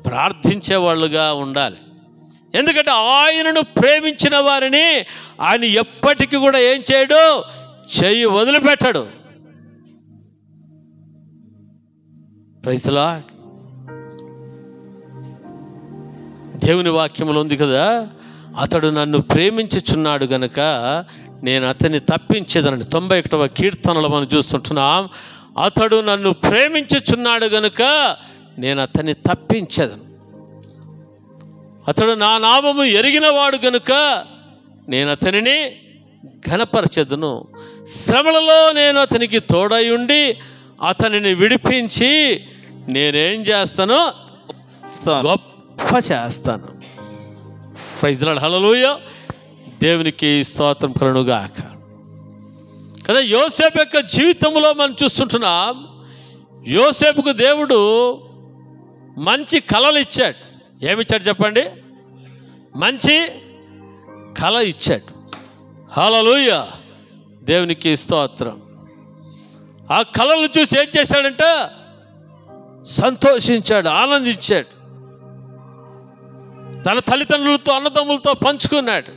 ప్రార్థించే వాళ్ళుగా ఉండాలి. ఎందుకంటే ఆయనను ప్రేమించిన వారిని ఆయన ఎప్పటికీ కూడా ఏం చేయడు, చెయ్యి వదిలిపెట్టాడు. Praise the lord. దేవుని వాక్యంలో ఉంది కదా, అతడు నన్ను ప్రేమించుచున్నాడు గనుక నేను అతన్ని తప్పించేదనని. 91వ కీర్తనలో మనం చూస్తుంటున్నాం. అతడు నన్ను ప్రేమించుచున్నాడు గనుక నేను అతన్ని తప్పించేదను. అతడు నా నామము ఎరిగినవాడు గనుక నేను అతనిని ఘనపరచెదను. శ్రమలలో నేను అతనికి తోడై ఉండి అతనిని విడిపించి నేనేం చేస్తాను, గొప్ప చేస్తాను. Praise the lord. హల్లెలూయా. దేవునికి స్తోత్రం కలుగుగాక. కదా యోసేపు యొక్క జీవితంలో మనం చూస్తుంటున్నాం. యోసేపుకు దేవుడు మంచి కళలు ఇచ్చాడు. ఏమిచ్చాడు చెప్పండి? మంచి కళ ఇచ్చాడు. హల్లెలూయా. దేవునికి స్తోత్రం. ఆ కళలు చూసి ఏం చేశాడంట? సంతోషించాడు, ఆనందించాడు. తన తల్లిదండ్రులతో అన్నదమ్ములతో పంచుకున్నాడు.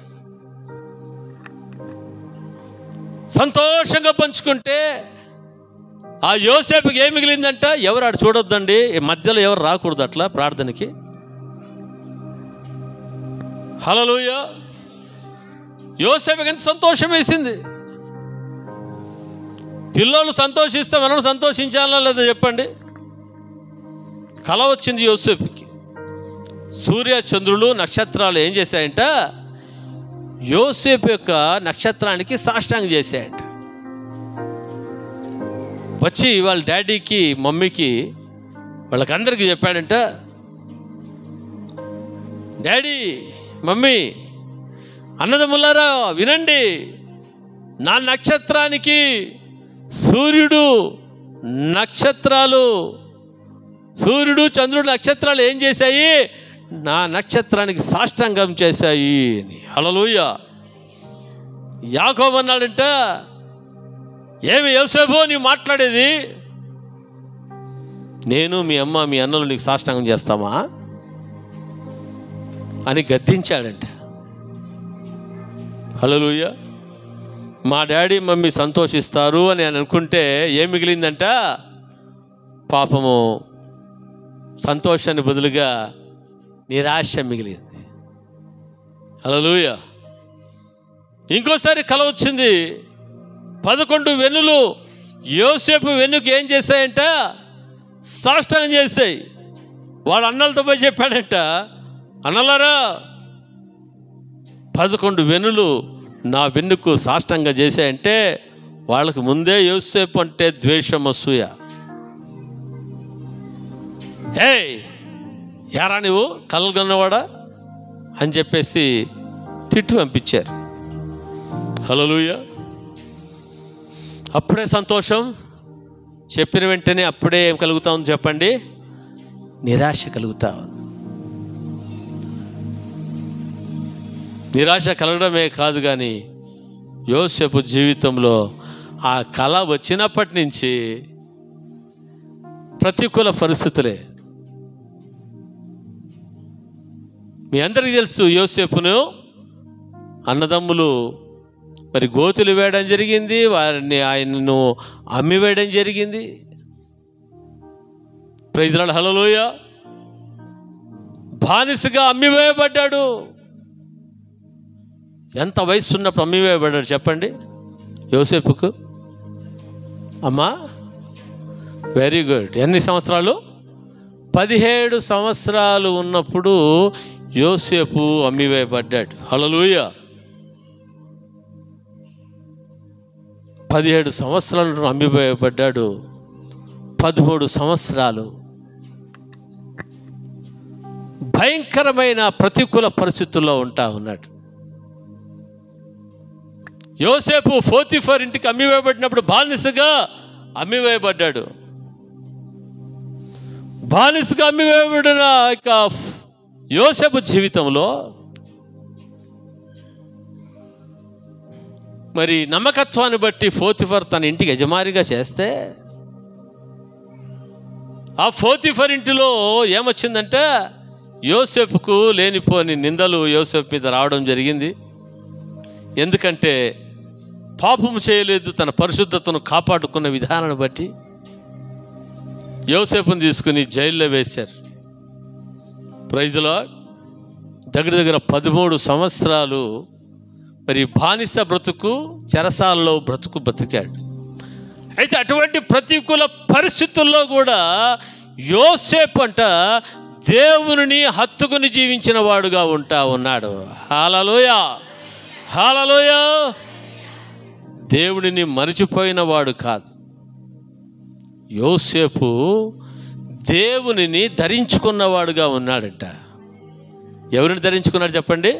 సంతోషంగా పంచుకుంటే ఆ యోసేపుకి ఏం మిగిలిందంట? ఎవరు ఆడు చూడొద్దండి, మధ్యలో ఎవరు రాకూడదు అట్లా ప్రార్థనకి. హల్లెలూయా. యోసేపుకి ఎంత సంతోషం వేసింది. పిల్లలు సంతోషిస్తే మనం సంతోషించాలా లేదా చెప్పండి? కల వచ్చింది యోసేపుకి. సూర్య చంద్రులు నక్షత్రాలు ఏం చేశాయంట? యోసేపు యొక్క నక్షత్రానికి సాష్టాంగం చేశాయంట. వచ్చి వాళ్ళ డాడీకి మమ్మీకి వాళ్ళకందరికీ చెప్పాడంట, డాడీ మమ్మీ అన్నదమ్ములారా వినండి, నా నక్షత్రానికి సూర్యుడు చంద్రుడు నక్షత్రాలు ఏం చేశాయి? నా నక్షత్రానికి సాష్టాంగం చేశాయి అని. హల్లెలూయా. యాకోబు అన్నాడంట, ఏమి యోసేపు నీవు మాట్లాడేది? నేను మీ అమ్మ మీ అన్నలు నీకు సాష్టాంగం చేస్తామా అని గద్దించాడంట. హల్లెలూయా. మా డాడీ మమ్మీ సంతోషిస్తారు అని అనుకుంటే ఏం మిగిలిందంట? పాపము సంతోషాన్ని బదులుగా నిరాశ మిగిలింది. హల్లెలూయా. ఇంకోసారి కల వచ్చింది. 11 వెన్నులు యోసేపు వెన్నుకి ఏం చేశాయంట? సాష్టాంగం చేశాయి. వాళ్ళ అన్నలతో పోయి చెప్పాడంట, అన్నలారా 11 వెన్నులు నా వెన్నుకు సాష్టాంగం చేశాయంటే వాళ్ళకు ముందే యోసేపు అంటే ద్వేషం, అసూయ. యారా నువ్వు కలగన్నవాడా అని చెప్పేసి తిట్టు పంపించారు. హల్లెలూయా. అప్పుడే సంతోషం, చెప్పిన వెంటనే అప్పుడే ఏం కలుగుతా ఉంది చెప్పండి? నిరాశ కలుగుతా ఉంది. నిరాశ కలగడమే కాదు కానీ యోసేపు జీవితంలో ఆ కళ వచ్చినప్పటి నుంచి ప్రతికూల పరిస్థితులే. మీ అందరికీ తెలుసు, యోసేపును అన్నదమ్ములు మరి గోతులు వేయడం జరిగింది, ఆయనను అమ్మివేయడం జరిగింది. Praise the lord. హల్లెలూయా. బానిసగా అమ్మివేయబడ్డాడు. ఎంత వయసు ఉన్నప్పుడు అమ్మివేయబడ్డాడు చెప్పండి యోసేపుకు? అమ్మా వెరీ గుడ్. ఎన్ని సంవత్సరాలు? 17 సంవత్సరాలు ఉన్నప్పుడు యోసేపు అమ్మివేయబడ్డాడు. హల్లెలూయా. 17 సంవత్సరాలు అమ్మివేయబడ్డాడు. 13 సంవత్సరాలు భయంకరమైన ప్రతికూల పరిస్థితుల్లో ఉంటా ఉన్నాడు. యోసేపు పోతీఫర్ ఇంటికి అమ్మివేయబడినప్పుడు బానిసగా అమ్మివేయబడ్డాడు. బానిసగా అమ్మివేయబడిన ఇక యోసేపు జీవితంలో మరి నమ్మకత్వాన్ని బట్టి పోతీఫర్ తన ఇంటికి యజమానిగా చేస్తే ఆ పోతీఫర్ ఇంటిలో ఏమొచ్చిందంటే యోసేపుకు లేనిపోని నిందలు యోసేపు మీద రావడం జరిగింది. ఎందుకంటే పాపము చేయలేదు, తన పరిశుద్ధతను కాపాడుకున్న విధానాన్ని బట్టి యోసేపుని తీసుకుని జైల్లో వేశారు. Praise the lord. దగ్గర 13 సంవత్సరాలు మరి బానిస బ్రతుకు, చెరసాలలో బ్రతికాడు. అయితే అటువంటి ప్రతికూల పరిస్థితుల్లో కూడా యోసేపు అంట దేవునిని హత్తుకుని జీవించిన వాడుగా ఉన్నాడు. హల్లెలూయా, హల్లెలూయా. దేవుడిని మరిచిపోయిన వాడు కాదు. యోసేపు దేవునిని ధరించుకున్నవాడుగా ఉన్నాడంట. ఎవరిని ధరించుకున్నాడు చెప్పండి?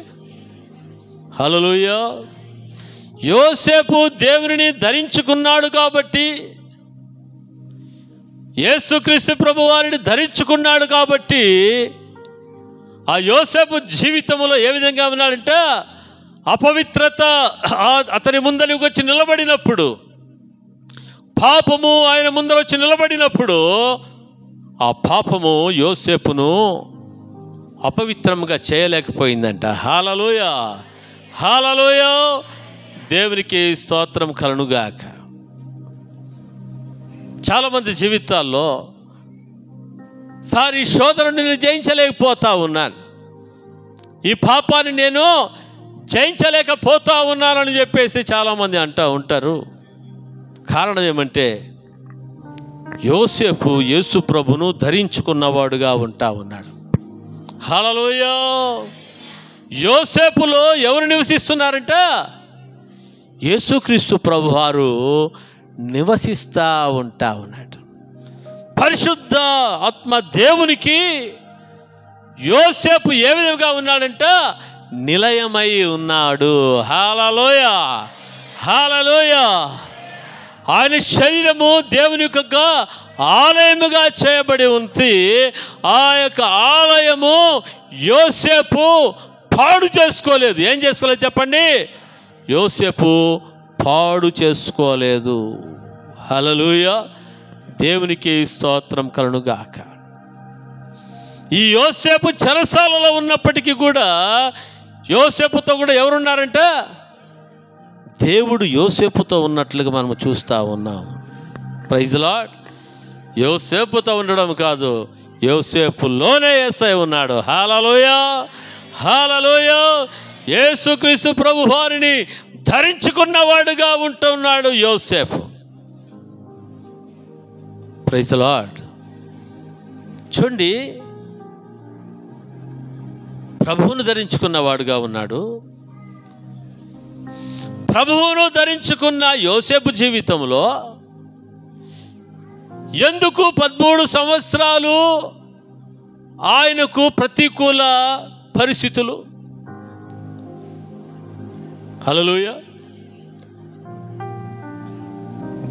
హల్లెలూయా. యోసేపు దేవునిని ధరించుకున్నాడు కాబట్టి, యేసుక్రీస్తు ప్రభు వారిని ధరించుకున్నాడు కాబట్టి, ఆ యోసేపు జీవితంలో ఏ విధంగా ఉన్నాడంటే, అపవిత్రత అతని ముందరికి వచ్చి నిలబడినప్పుడు, పాపము ఆయన ముందర వచ్చి నిలబడినప్పుడు, ఆ పాపము యోసేపును అపవిత్రంగా చేయలేకపోయిందంట. హల్లెలూయా, హల్లెలూయా. దేవునికి స్తోత్రం కలుగుగాక. చాలామంది జీవితాల్లో సార్ ఈ శోధనను నేను జయించలేకపోతా ఉన్నాను, ఈ పాపాన్ని నేను జయించలేకపోతా ఉన్నానని చెప్పేసి చాలామంది అంటూ ఉంటారు. కారణం ఏమంటే యోసేపు యేసు ప్రభును ధరించుకున్నవాడుగా ఉన్నాడు. హల్లెలూయా. యోసేపులో ఎవరు నివసిస్తున్నారంట? యేసుక్రీస్తు ప్రభువారు నివసిస్తూ ఉన్నాడు. పరిశుద్ధ ఆత్మ దేవునికి యోసేపు ఏ విధంగా ఉన్నాడంట? నిలయమై ఉన్నాడు. హల్లెలూయా, హల్లెలూయా. ఆయన శరీరము దేవుని యొక్క ఆలయముగా చేయబడి ఉంది. ఆ యొక్క ఆలయము యోసేపు పాడు చేసుకోలేదు. ఏం చేసుకోలేదు చెప్పండి? యోసేపు పాడు చేసుకోలేదు. హల్లెలూయా. దేవునికి స్తోత్రం కలుగుగాక. ఈ యోసేపు చెరసాలలో ఉన్నప్పటికీ కూడా యోసేపుతో కూడా ఎవరున్నారంట? దేవుడు యోసేపుతో ఉన్నట్లుగా మనం చూస్తూ ఉన్నాం. Praise the lord. యోసేపుతో ఉండడం కాదు, యోసేపులోనే యేసయ్య ఉన్నాడు. హల్లెలూయా, హల్లెలూయా. యేసుక్రీస్తు ప్రభు వారిని ధరించుకున్నవాడుగా ఉంటున్నాడు యోసేపు. Praise the lord. చూడండి, ప్రభువును ధరించుకున్నవాడుగా ఉన్నాడు. ప్రభువును ధరించుకున్న యోసేపు జీవితంలో ఎందుకు 13 సంవత్సరాలు ఆయనకు ప్రతికూల పరిస్థితులు? హల్లెలూయా.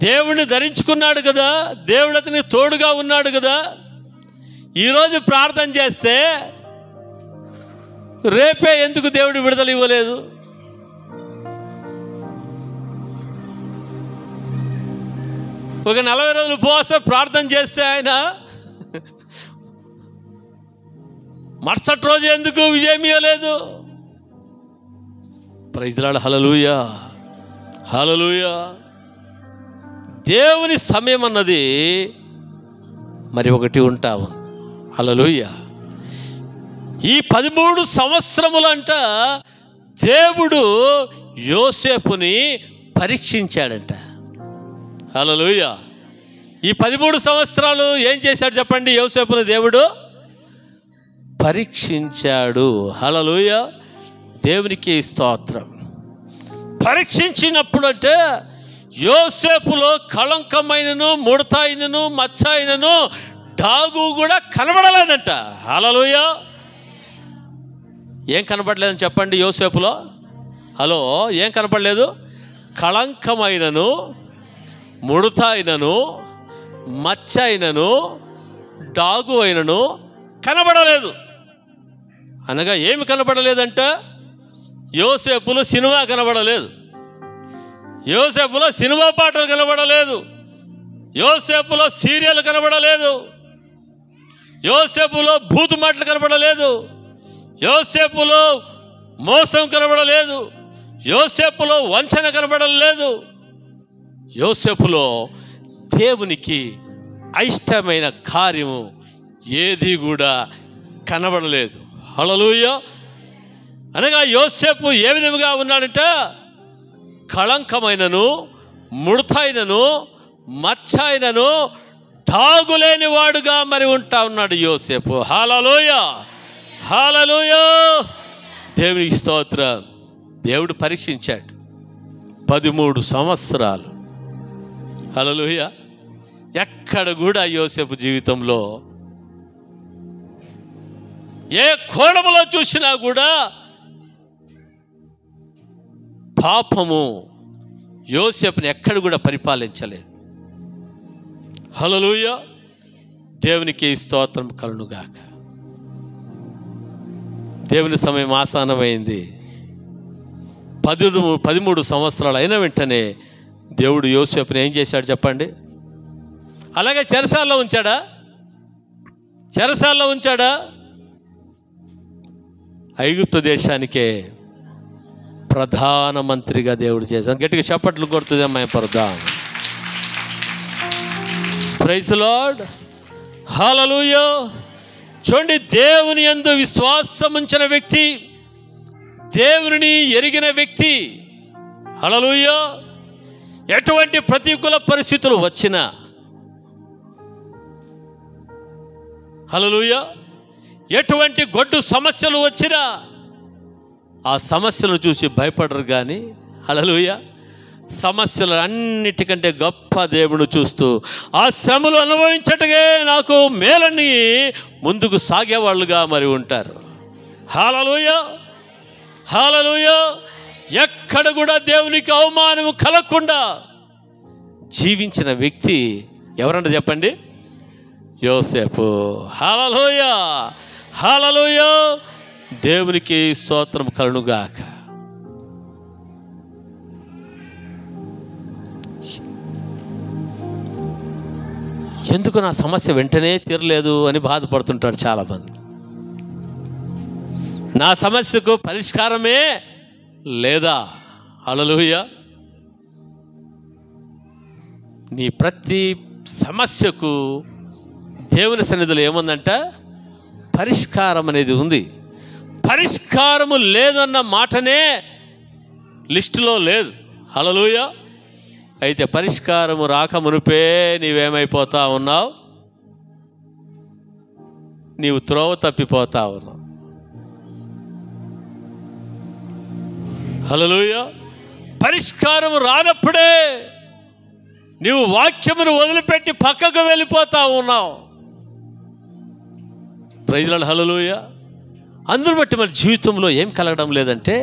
దేవుణ్ణి ధరించుకున్నాడు కదా, దేవుడు అతనికి తోడుగా ఉన్నాడు కదా. ఈరోజు ప్రార్థన చేస్తే రేపే ఎందుకు దేవుడు విడుదల ఇవ్వలేదు? ఒక 40 రోజులు ఉపవాసం ప్రార్థన చేస్తే ఆయన మరుసటి రోజు ఎందుకు విజయం ఇవ్వలేదు? Praise the lord. Hallelujah, hallelujah. దేవుని సమయం అన్నది మరి ఒకటి ఉంటావు. హల్లెలూయా. ఈ 13 సంవత్సరములంట దేవుడు యోసేపుని పరీక్షించాడంట. హల్లెలూయా. ఈ 13 సంవత్సరాలు ఏం చేశాడు చెప్పండి? యోసేపుని దేవుడు పరీక్షించాడు. హల్లెలూయా. దేవునికి స్తోత్రం. పరీక్షించినప్పుడు అంటే యోసేపులో కళంకమైనను, ముడత అయినను, మచ్చ అయినను, డాగు కూడా కనబడలేదంట. హల్లెలూయా. ఏం కనబడలేదని చెప్పండి యోసేపులో? హలో, ఏం కనపడలేదు? కళంకమైనను, ముడత అయినను, మచ్చ అయినను, డాగు అయినను కనబడలేదు. అనగా ఏమి కనబడలేదంట? యోసేపులో సినిమా కనబడలేదు, యోసేపులో సినిమా పాటలు కనబడలేదు, యోసేపులో సీరియల్ కనబడలేదు, యోసేపులో బూతు మాటలు కనబడలేదు, యోసేపులో మోసం కనబడలేదు, యోసేపులో వంచన కనబడలేదు, యోసేపులో దేవునికి అయిష్టమైన కార్యము ఏది కూడా కనబడలేదు. హల్లెలూయా. అనగా యోసేపు ఏ విధముగా ఉన్నాడంట? కళంకమైనను, ముడతైనను, మచ్చైనను తాగులేని వాడుగా మరి ఉంటా ఉన్నాడు యోసేపు. హల్లెలూయా, హల్లెలూయా. దేవునికి స్తోత్రం. దేవుడు పరీక్షించాడు 13 సంవత్సరాలు. హల్లెలూయా. ఎక్కడ కూడా యోసేపు జీవితంలో ఏ కోణములో చూసినా కూడా పాపము యోసేపుని ఎక్కడ కూడా పరిపాలించలేదు. హల్లెలూయా. దేవునికి స్తోత్రం కలుగునుగాక. దేవుని సమయం ఆసన్నమైంది. 13 సంవత్సరాలు అయిన వెంటనే దేవుడు యోసేపుని ఏం చేశాడు చెప్పండి? అలాగే చెరసాల్లో ఉంచాడా? చెరసాల్లో ఉంచాడా? ఐగుప్తు దేశానికే ప్రధానమంత్రిగా దేవుడు చేశాడు. గట్టిగా చప్పట్లు కొడుతుంది అమ్మాయి పరదాం. Praise lord. హల్లెలూయా. చూడండి, దేవుని యందు విశ్వాసం ఉంచిన వ్యక్తి, దేవుని ఎరిగిన వ్యక్తి, హల్లెలూయా, ఎటువంటి ప్రతికూల పరిస్థితులు వచ్చినా, హల్లెలూయా, ఎటువంటి గొడ్డు సమస్యలు వచ్చినా ఆ సమస్యలను చూసి భయపడరు కానీ, హల్లెలూయా, సమస్యలు అన్నిటికంటే గొప్ప దేవుడు చూస్తూ ఆ శ్రమలు అనుభవించటకే నాకు మేలని ముందుకు సాగేవాళ్ళుగా మరి ఉంటారు. హల్లెలూయా, హల్లెలూయా. ఎక్కడ కూడా దేవునికి అవమానం కలగకుండా జీవించిన వ్యక్తి ఎవరంట చెప్పండి? యోసేపు. హల్లెలూయా, హల్లెలూయా. దేవునికి స్తోత్రం కలుగునుగాక. ఎందుకు నా సమస్య వెంటనే తీరలేదు అని బాధపడుతుంటాడు చాలామంది. నా సమస్యకు పరిష్కారమే లేదా? హల్లెలూయా. నీ ప్రతి సమస్యకు దేవుని సన్నిధిలో ఏముందంట? పరిష్కారం అనేది ఉంది. పరిష్కారము లేదన్న మాటనే లిస్టులో లేదు. హల్లెలూయా. అయితే పరిష్కారము రాకమునుపే నీవేమైపోతా ఉన్నావు? నీవు త్రోవ తప్పిపోతా ఉన్నావు. హల్లెలూయా. పరిష్కారము రానప్పుడే నీవు వాక్యమును వదిలిపెట్టి పక్కకు వెళ్ళిపోతా ఉన్నావు. Praise lord. హల్లెలూయా. అందరూ బట్టి మన జీవితంలో ఏం కలగడం లేదంటే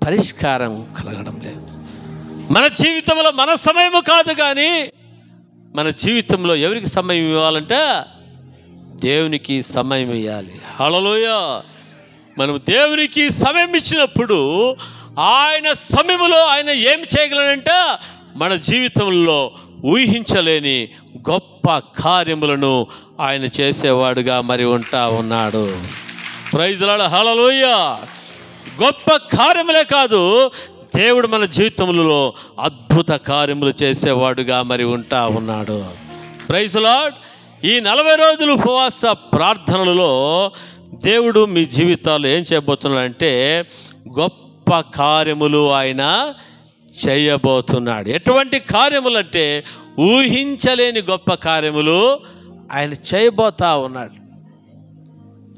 పరిష్కారం కలగడం లేదు. మన జీవితంలో మన సమయము కాదు, కానీ మన జీవితంలో ఎవరికి సమయం ఇవ్వాలంటే దేవునికి సమయం ఇవ్వాలి. హల్లెలూయా. మనం దేవునికి సమయం ఇచ్చినప్పుడు ఆయన సమయంలో ఆయన ఏం చేయగలడంటే మన జీవితంలో ఊహించలేని గొప్ప కార్యములను ఆయన చేసేవాడుగా మరి ఉంటా ఉన్నాడు. Praise lord. హల్లెలూయా. గొప్ప కార్యములే కాదు, దేవుడు మన జీవితంలో అద్భుత కార్యములు చేసేవాడుగా మరి ఉంటా ఉన్నాడు. Praise lord. ఈ 40 రోజులు ఉపవాస ప్రార్థనలలో దేవుడు మీ జీవితాల్లో ఏం చేయబోతున్నాడంటే గొప్ప కార్యములు ఆయన చేయబోతున్నాడు. ఎటువంటి కార్యములు అంటే ఊహించలేని గొప్ప కార్యములు ఆయన చేయబోతా ఉన్నాడు.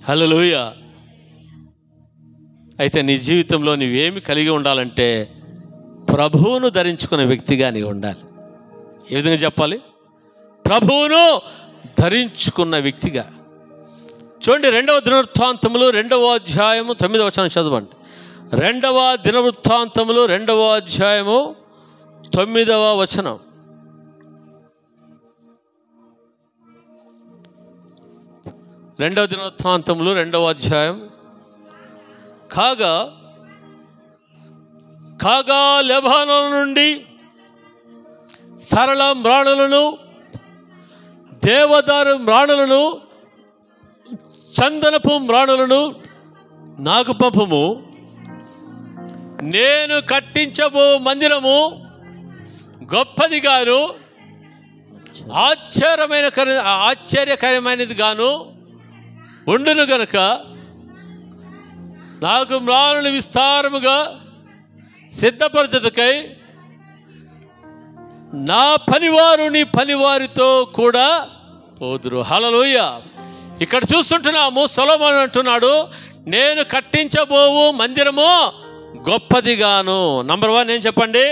హల్లెలూయా. అయితే నీ జీవితంలో నీవేమి కలిగి ఉండాలంటే ప్రభువును ధరించుకునే వ్యక్తిగా నీవు ఉండాలి. ఏ విధంగా చెప్పాలి? ప్రభువును ధరించుకున్న వ్యక్తిగా. చూడండి, 2వ దినవృత్తాంతములు 2వ అధ్యాయము 9వ వచనం చదవండి. 2వ దినవృత్తాంతములు 2వ అధ్యాయము 9వ వచనం. రెండవ దినవృత్తాంతములు 2వ అధ్యాయం. కాగా లెబానోను నుండి సరళ మ్రాణులను, దేవదారు మ్రాణులను చందనపు మ్రాణులను నాకు పంపుము. నేను కట్టించబో మందిరము గొప్పదిగాను ఆశ్చర్యకరమైనది గాను ఉండును గనుక నాకు మ్రాణులు విస్తారముగా సిద్ధపరచుటకై నా పనివారు నీ పనివారితో కూడా పోదురు. హల్లెలూయా. ఇక్కడ చూస్తుంటున్నాము, సొలొమోను అంటున్నాడు, నేను కట్టించబోవు మందిరము గొప్పదిగాను. నంబర్ 1 ఏం చెప్పండి?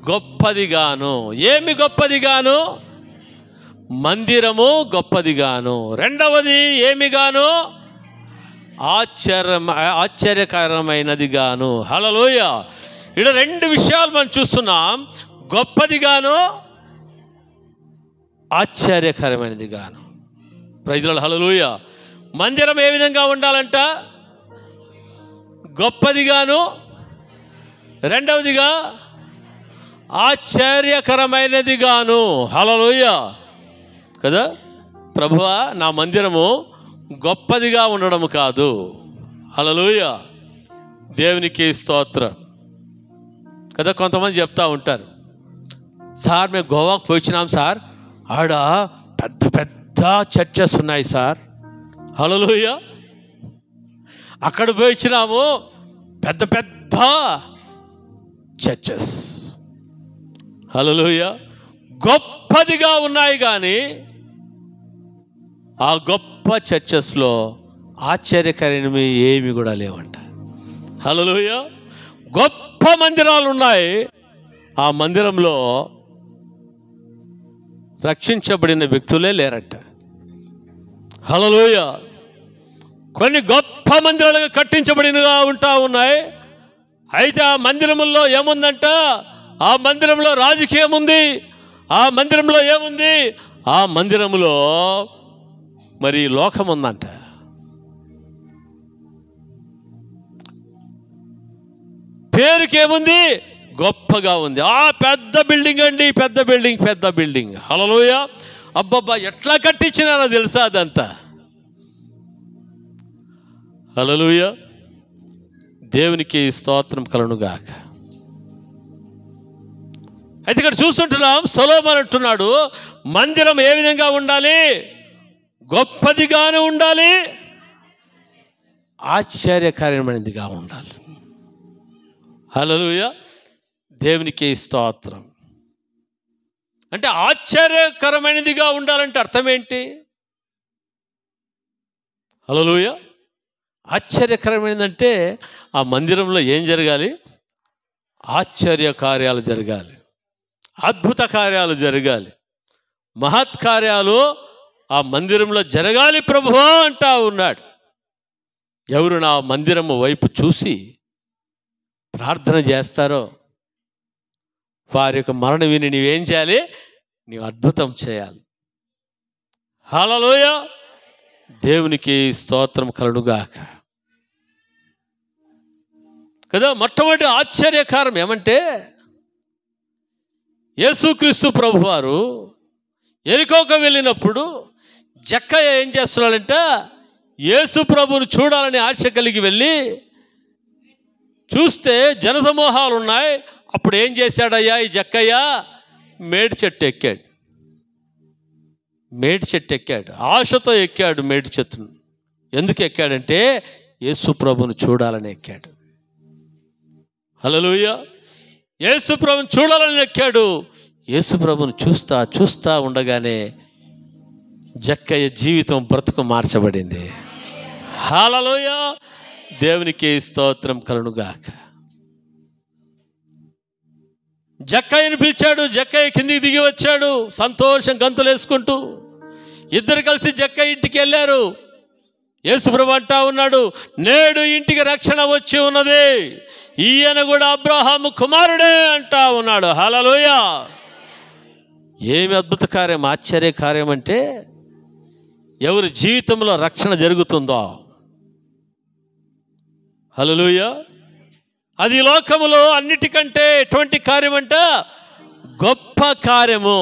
గొప్పదిగాను. ఏమి గొప్పదిగాను? మందిరము గొప్పదిగాను. రెండవది ఏమిగాను? ఆశ్చర్యకరమైనదిగాను. హల్లెలూయా. ఇక్కడ 2 విషయాలు మనం చూస్తున్నాం, గొప్పదిగాను ఆశ్చర్యకరమైనదిగాను. Praise the lord. హల్లెలూయా. మందిరం ఏ విధంగా ఉండాలంట? గొప్పదిగాను, రెండవదిగా ఆశ్చర్యకరమైనదిగాను. హల్లెలూయా కదా. ప్రభువా, నా మందిరము గొప్పదిగా ఉండడం కాదు. హల్లెలూయా. దేవునికి స్తోత్రం కదా. కొంతమంది చెప్తా ఉంటారు, సార్ మేము గోవాకు పోయినాం సార్, ఆడ పెద్ద పెద్ద చర్చెస్ ఉన్నాయి సార్. హల్లెలూయా. అక్కడ పోయినాము, పెద్ద పెద్ద చర్చెస్. హల్లెలూయా. గొప్పదిగా ఉన్నాయి కానీ ఆ గొప్ప చర్చెస్లో ఆశ్చర్యకరమైనవి ఏమి కూడా లేవంట. హల్లెలూయా. గొప్ప మందిరాలు ఉన్నాయి, ఆ మందిరంలో రక్షించబడిన వ్యక్తులే లేరంట. హల్లెలూయా. కొన్ని గొప్ప మందిరాలుగా కట్టించబడినగా ఉంటా ఉన్నాయి, అయితే ఆ మందిరముల్లో ఏముందంట? ఆ మందిరంలో రాజకీయం ఉంది. ఆ మందిరంలో ఏముంది? ఆ మందిరంలో మరి లోకం ఉందంట. పేరుకేముంది? గొప్పగా ఉంది. ఆ పెద్ద బిల్డింగ్ అండి, పెద్ద బిల్డింగ్, పెద్ద బిల్డింగ్. హల్లెలూయా. అబ్బబ్బా, ఎట్లా కట్టించినారో తెలుసా అదంతా. హల్లెలూయా. దేవునికి స్తోత్రం కలుగునుగాక. అయితే ఇక్కడ చూస్తుంటున్నాం, సొలొమోను అంటున్నాడు, మందిరం ఏ విధంగా ఉండాలి? గొప్పదిగానే ఉండాలి, ఆశ్చర్యకరమైనదిగా ఉండాలి. హల్లెలూయా. దేవునికి స్తోత్రం. అంటే ఆశ్చర్యకరమైనదిగా ఉండాలంటే అర్థం ఏంటి? హల్లెలూయా. ఆశ్చర్యకరమైనదంటే ఆ మందిరంలో ఏం జరగాలి? ఆశ్చర్య కార్యాలు జరగాలి, అద్భుత కార్యాలు జరగాలి, మహత్కార్యాలు ఆ మందిరంలో జరగాలి ప్రభువా అంటా ఉన్నాడు. ఎవరు నా మందిరము వైపు చూసి ప్రార్థన చేస్తారో వారి యొక్క మరణ విని నీవేం చేయాలి? నీవు అద్భుతం చేయాలి. హల్లెలూయా. దేవునికి స్తోత్రం కలుగునుగాక కదా. మొట్టమొదటి ఆశ్చర్యకారం ఏమంటే, యేసుక్రీస్తు ప్రభువారు యెరికోకు వెళ్ళినప్పుడు జక్కయ్య ఏం చేస్తున్నాడంట? యేసు ప్రభువును చూడాలని ఆశ కలిగి వెళ్ళి చూస్తే జనసమూహాలు ఉన్నాయి. అప్పుడు ఏం చేశాడయ్యా ఈ జక్కయ్య? మేడి చెట్టు ఎక్కాడు. మేడి చెట్టు ఎక్కాడు, ఆశతో ఎక్కాడు మేడి చెట్టును. ఎందుకు ఎక్కాడంటే యేసు ప్రభువును చూడాలని ఎక్కాడు. హల్లెలూయా. యేసు ప్రభువును చూడాలని ఎక్కాడు. యేసు ప్రభువును చూస్తా చూస్తా ఉండగానే జక్కయ్య జీవితం బ్రతుకు మార్చబడింది. హల్లెలూయా. దేవునికి స్తోత్రం కలుగునుగాక. జక్కయ్యని పిలిచాడు. జక్కయ్య కిందికి దిగి వచ్చాడు సంతోషం గంతులు వేసుకుంటూ. ఇద్దరు కలిసి జక్కయ్య ఇంటికి వెళ్ళారు. యేసుప్రభు అంటా ఉన్నాడు, నేడు ఇంటికి రక్షణ వచ్చి ఉన్నది, ఈయన కూడా అబ్రహాము కుమారుడే అంటా ఉన్నాడు. హల్లెలూయా. ఏమి అద్భుత కార్యం, ఆశ్చర్య కార్యం అంటే ఎవరి జీవితంలో రక్షణ జరుగుతుందో, హల్లెలూయా, అది లోకములో అన్నిటికంటే ఎటువంటి కార్యం అంట? గొప్ప కార్యము,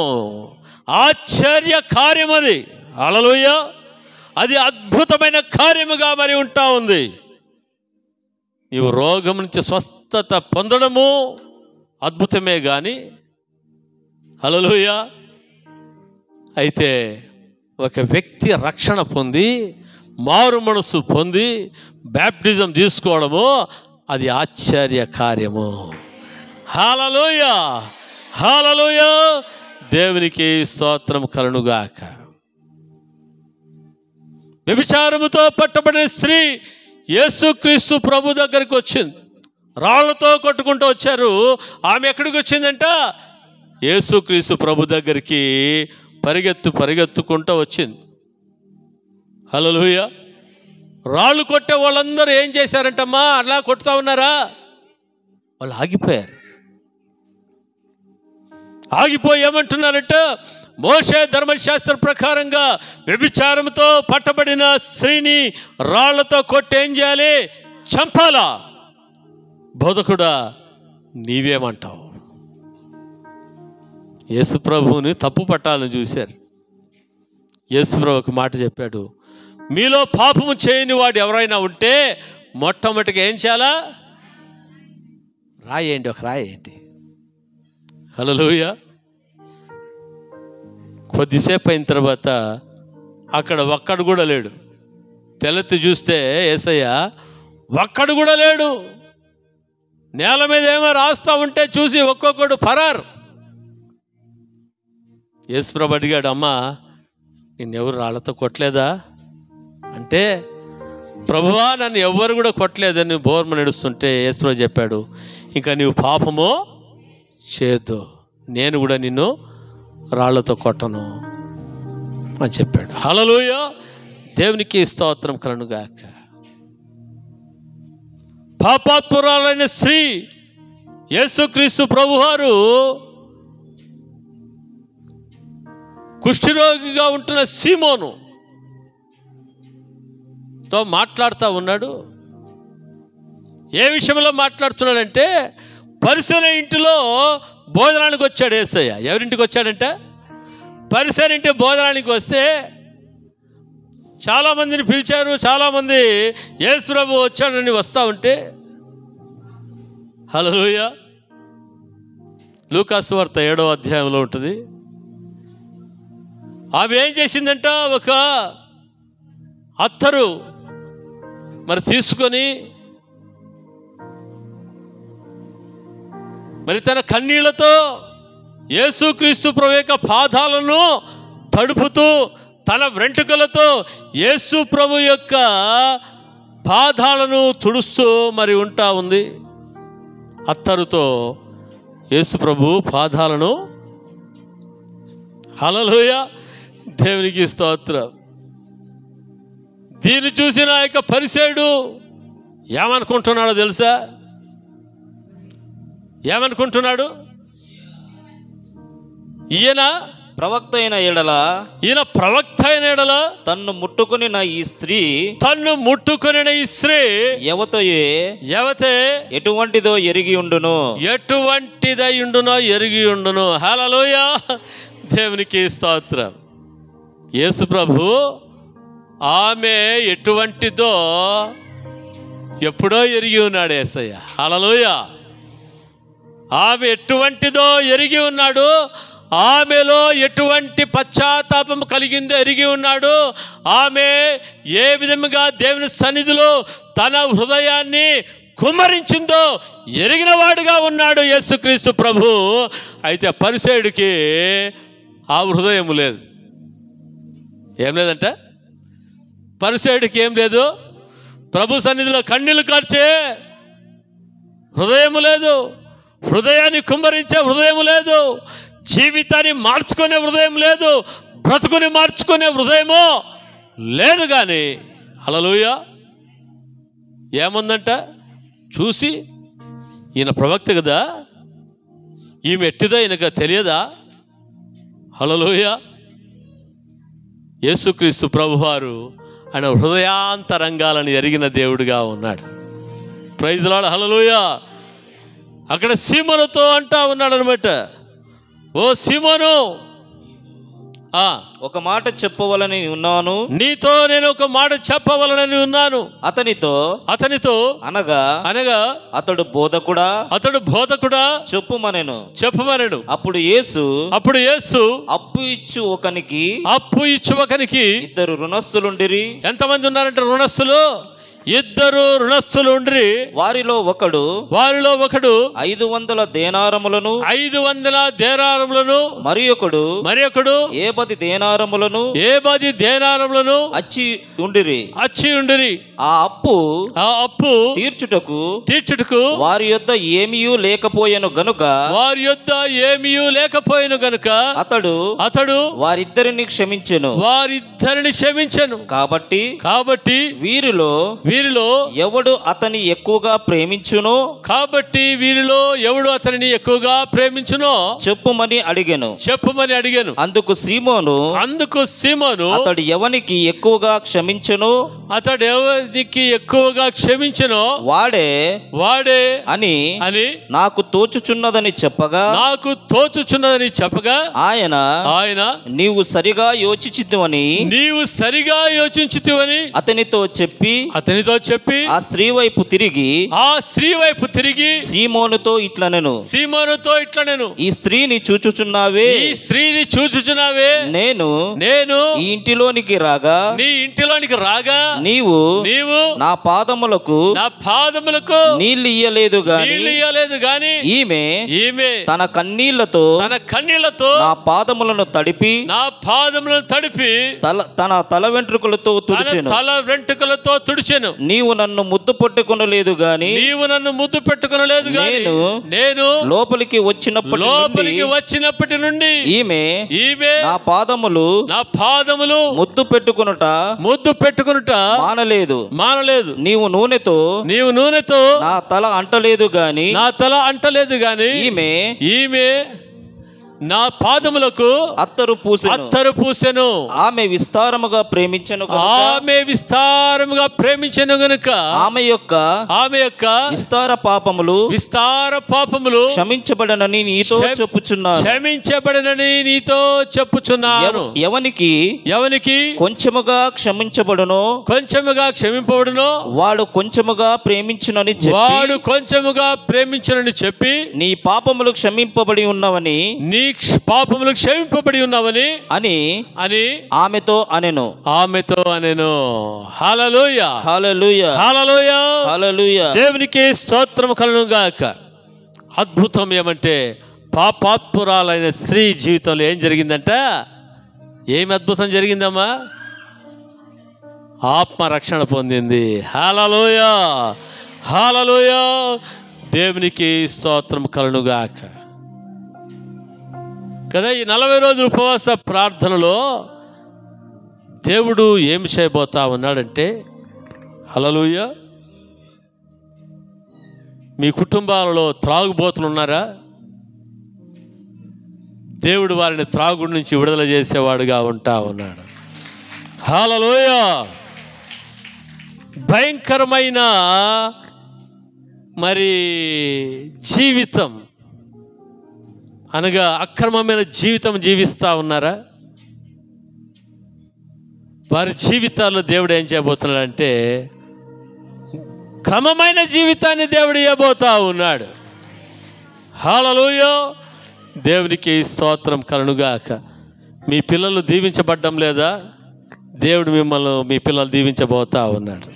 ఆశ్చర్య కార్యం అది. హల్లెలూయా. అది అద్భుతమైన కార్యముగా మరి ఉంటా ఉంది. నీవు రోగం నుంచి స్వస్థత పొందడము అద్భుతమే కానీ, హల్లెలూయా, అయితే ఒక వ్యక్తి రక్షణ పొంది మారు మనసు పొంది బ్యాప్టిజం తీసుకోవడము అది ఆశ్చర్య కార్యము. హల్లెలూయా, హల్లెలూయా, దేవునికి స్తోత్రం కలుగుగాక. వ్యభిచారముతో పట్టబడిన స్త్రీ యేసుక్రీస్తు ప్రభు దగ్గరికి వచ్చింది. రాళ్లతో కొట్టుకుంటూ వచ్చారు. ఆమె ఎక్కడికి వచ్చిందంట? యేసుక్రీస్తు ప్రభు దగ్గరికి పరిగెత్తుకుంటూ వచ్చింది. హల్లెలూయా. రాళ్ళు కొట్టే వాళ్ళందరూ ఏం చేశారంటమ్మా? అలా కొట్టుతా ఉన్నారా? వాళ్ళు ఆగిపోయారు. ఆగిపోయి ఏమంటున్నారంట? మోషే ధర్మశాస్త్ర ప్రకారంగా వ్యభిచారంతో పట్టబడిన స్త్రీని రాళ్లతో కొట్టి ఏం చేయాలి? చంపాలా? బోధకుడా, నీవేమంటావు? యేసుప్రభువుని తప్పు పట్టాలని చూశారు. యేసుప్రభు ఒక మాట చెప్పాడు, మీలో పాపము చేయని వాడు ఎవరైనా ఉంటే మొట్టమొదటిగా ఏం చేయాలా? రాయేంటి, ఒక రాయేంటి. హల్లెలూయా. కొద్దిసేపు అయిన తర్వాత అక్కడ ఒక్కడు కూడా లేడు. తెల్లెత్తి చూస్తే యేసయ్య ఒక్కడు కూడా లేడు. నేల మీద ఏమో రాస్తా ఉంటే చూసి ఒక్కొక్కడు పరారు. యేసుప్రభు అడిగాడు, అమ్మా నిన్నెవరు రాళ్లతో కొట్టలేదా అంటే, ప్రభువా నన్ను ఎవ్వరు కూడా కొట్టలేదని బోర్మ నడుస్తుంటే యేసుప్రభు చెప్పాడు, ఇంకా నీవు పాపమో చేయొద్దు, నేను కూడా నిన్ను రాళ్లతో కొట్టను అని చెప్పాడు. హల్లెలూయా, దేవునికి స్తోత్రం కలుగుగాక. పాపాత్మురాలైన స్త్రీ యేసుక్రీస్తు ప్రభువారు కుష్ఠరోగిగా ఉంటున్న సీమోను తో మాట్లాడుతూ ఉన్నాడు. ఏ విషయంలో మాట్లాడుతున్నాడంటే, పరిసర ఇంటిలో భోజనానికి వచ్చాడు యేసయ్య. ఎవరింటికి వచ్చాడంట? పరిసర ఇంటి భోజనానికి వస్తే చాలామందిని పిలిచారు. చాలామంది యేసు ప్రభు వచ్చాడని వస్తూ ఉంటే, హల్లెలూయా, లూకా సువార్త 7వ అధ్యాయంలో ఉంటుంది. ఆమె ఏం చేసిందంట? ఒక అత్తరు మరి తీసుకొని మరి తన కన్నీళ్లతో యేసుక్రీస్తు ప్రభు యొక్క పాదాలను తడుపుతూ తన వెంట్రుకలతో యేసు ప్రభు యొక్క పాదాలను తుడుస్తూ మరి ఉంటా ఉంది. అత్తరుతో యేసు ప్రభు పాదాలను, హల్లెలూయా, దేవునికి స్తోత్రం. దీన్ని చూసిన యొక్క పరిసయ్యుడు ఏమనుకుంటున్నాడో తెలుసా? ఏమనుకుంటున్నాడు? ఈయన ప్రవక్త అయిన ఎడల, ఈయన ప్రవక్త అయిన ఎడల తన్ను ముట్టుకొనిన ఈ స్త్రీ ఎవతే ఎటువంటిదో ఎరిగి ఉండును. హల్లెలూయా, దేవునికి స్తోత్రం. యేసు ప్రభు ఆమె ఎటువంటిదో ఎప్పుడో ఎరిగి ఉన్నాడు యేసయ్య. హల్లెలూయా, ఆమె ఎటువంటిదో ఎరిగి ఉన్నాడు. ఆమెలో ఎటువంటి పశ్చాత్తాపం కలిగిందో ఎరిగి ఉన్నాడు. ఆమె ఏ విధముగా దేవుని సన్నిధిలో తన హృదయాన్ని కుమ్మరించిందో ఎరిగిన వాడుగా ఉన్నాడు యేసుక్రీస్తు ప్రభు. అయితే పరిసయ్యుడికి ఆ హృదయం లేదు. ఏం లేదంటే, పరిసయ్యుడికి ఏం లేదు? ప్రభు సన్నిధిలో కన్నీళ్లు కార్చే హృదయము లేదు, హృదయాన్ని కుమ్మరించే హృదయం లేదు, జీవితాన్ని మార్చుకునే హృదయం లేదు, బ్రతుకుని మార్చుకునే హృదయము లేదు. కానీ హల్లెలూయా, ఏముందంట? చూసి ఈయన ప్రవక్త కదా, ఈమె ఎట్టిదో ఈయనకు తెలియదా? హల్లెలూయా, యేసుక్రీస్తు ప్రభువారు ఆయన హృదయాంతరంగాలను ఎరిగిన దేవుడిగా ఉన్నాడు. ప్రైజ్ ది లార్డ్, హల్లెలూయా. అక్కడ సీమోనుతో అంటా ఉన్నాడు అనమాట, ఓ సీమోను, ఒక మాట చెప్పవలని ఉన్నాను, నీతో నేను ఒక మాట చెప్పవలనని ఉన్నాను. అతనితో అనగా అతడు బోధకుడా చెప్పుమనెను. అప్పుడు యేసు అప్పు ఇచ్చు ఒకనికి ఇద్దరు రుణస్థులుండిరి. ఎంతమంది ఉన్నారంటే రుణస్థులు? ఇద్దరు రుణస్థులు ఉండ్రి. వారిలో ఒకడు 500 దేనారములను మరి ఒకడు 70 దేనారములను అచ్చి ఉండిరి. ఆ అప్పు తీర్చుటకు వారి యొద్ద ఏమీయూ లేకపోయెను గనుక అతడు వారిద్దరిని క్షమించెను. కాబట్టి వీరిలో ఎవడు అతని ఎక్కువగా ప్రేమించునో చెప్పుమని అడిగెను. అందుకు సీమోను అతడు ఎవనికి ఎక్కువగా క్షమించెనో వాడే అని నాకు తోచుచున్నదని చెప్పగా ఆయన నీవు సరిగా యోచించితివని అతనితో చెప్పి ఆ స్త్రీ వైపు తిరిగి సీమోనుతో ఇట్లనెను, ఈ స్త్రీని చూచుచున్నావే, నేను ఈ ఇంటిలోనికి రాగా నీవు నా పాదములకు నీళ్లు ఇయ్యలేదు గాని ఈమె తన కన్నీళ్లతో నా పాదములను తడిపి తన తల వెంట్రుకలతో తుడిచెను. నీవు నన్ను ముద్దు పెట్టుకొనలేదు గాని నేను లోపలికి వచ్చినప్పటి నుండి ఈమె నా పాదములు ముద్దు పెట్టుకొనుట మానలేదు. నీవు నూనెతో నా తల అంటలేదు గాని ఈమె నా పాదములకు అత్తరు పూసెను. ఆమె విస్తారముగా ప్రేమించెను గనుక ఆమె యొక్క విస్తార పాపములు క్షమించబడనని నీతో చెప్పుచున్నాను. ఎవనికి కొంచెముగా క్షమింపబడునో వాడు కొంచెముగా ప్రేమించునని చెప్పి నీ పాపములు క్షమింపబడి ఉన్నవని అని ఆమెతో అనెను. హల్లెలూయా హల్లెలూయా హల్లెలూయా. దేవునికి స్తోత్రము కలుగును గాక. అద్భుతం ఏమంటే పాపాత్మురాలైన స్త్రీ జీవితంలో ఏం జరిగిందంట? ఏమి అద్భుతం జరిగిందమ్మా? ఆత్మరక్షణ పొందింది. హల్లెలూయా హల్లెలూయా. దేవునికి స్తోత్రము కలుగును గాక. కదా ఈ 40 రోజుల ఉపవాస ప్రార్థనలో దేవుడు ఏమి చేయబోతా ఉన్నాడంటే, హల్లెలూయా, మీ కుటుంబాలలో త్రాగుబోతులు ఉన్నారా? దేవుడు వారిని త్రాగుడు నుంచి విడుదల చేసేవాడుగా ఉంటా ఉన్నాడు. హల్లెలూయా. భయంకరమైన జీవితం అనగా అక్రమమైన జీవితం జీవిస్తూ ఉన్నారా? వారి జీవితాల్లో దేవుడు ఏం చేయబోతున్నాడంటే క్రమమైన జీవితాన్ని దేవుడు ఇవ్వబోతా ఉన్నాడు. హల్లెలూయా. దేవునికి స్తోత్రం కలుగుగాక. మీ పిల్లలు దీవించబడ్డం లేదా? దేవుడు మీ పిల్లలు దీవించబోతా ఉన్నాడు.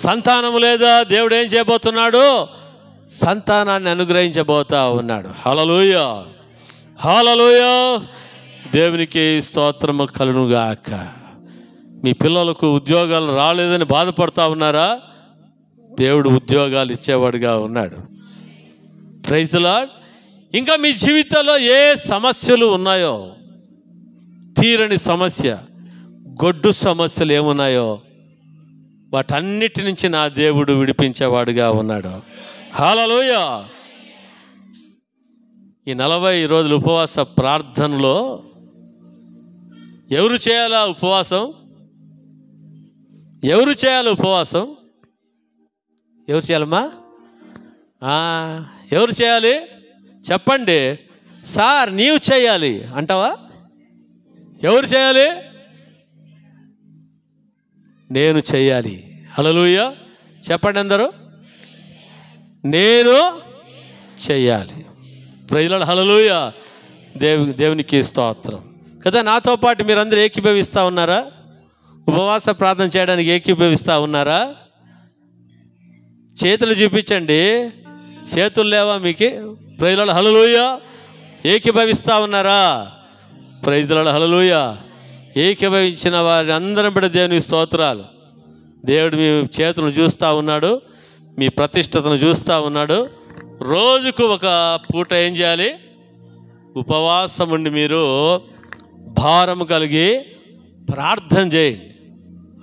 సంతానం లేదా? దేవుడు ఏం చేయబోతున్నాడు? సంతానాన్ని అనుగ్రహించబోతా ఉన్నాడు. హల్లెలూయా హల్లెలూయా. దేవునికి స్తోత్రము కలుగుగాక. మీ పిల్లలకు ఉద్యోగాలు రాలేదని బాధపడతా ఉన్నారా? దేవుడు ఉద్యోగాలు ఇచ్చేవాడుగా ఉన్నాడు. Praise the lord. ఇంకా మీ జీవితంలో ఏ సమస్యలు ఉన్నాయో, తీరని సమస్య, గొడ్డు సమస్యలు ఏమున్నాయో వాటన్నిటి నుంచి నా దేవుడు విడిపించేవాడుగా ఉన్నాడు. హల్లెలూయా. ఈ 40 రోజుల ఉపవాస ప్రార్థనలో ఎవరు చేయాలా ఉపవాసం? ఎవరు చేయాలమ్మా? ఎవరు చేయాలి చెప్పండి. సార్ నీవు చేయాలి అంటావా? ఎవరు చేయాలి? నేను చేయాలి. హల్లెలూయా చెప్పండి అందరూ, నేను చెయ్యాలి. Praise lord. హల్లెలూయా. దేవునికి స్తోత్రం కదా. నాతో పాటు మీరందరూ ఏకీభవిస్తూ ఉన్నారా? ఉపవాస ప్రార్థన చేయడానికి ఏకీభవిస్తూ ఉన్నారా? చేతులు చూపించండి. చేతులు లేవా మీకు? Praise lord. హల్లెలూయా. ఏకీభవిస్తూ ఉన్నారా? Praise lord. హల్లెలూయా. ఏకీభవించిన వారి అందరం బిడ్డ దేవునికి స్తోత్రాలు. దేవుడు మీ చేతులను చూస్తూ ఉన్నాడు, మీ ప్రతిష్టతను చూస్తూ ఉన్నాడు. రోజుకు ఒక పూట ఏం చేయాలి? ఉపవాసం ఉండి మీరు భారం కలిగి ప్రార్థన చేయండి.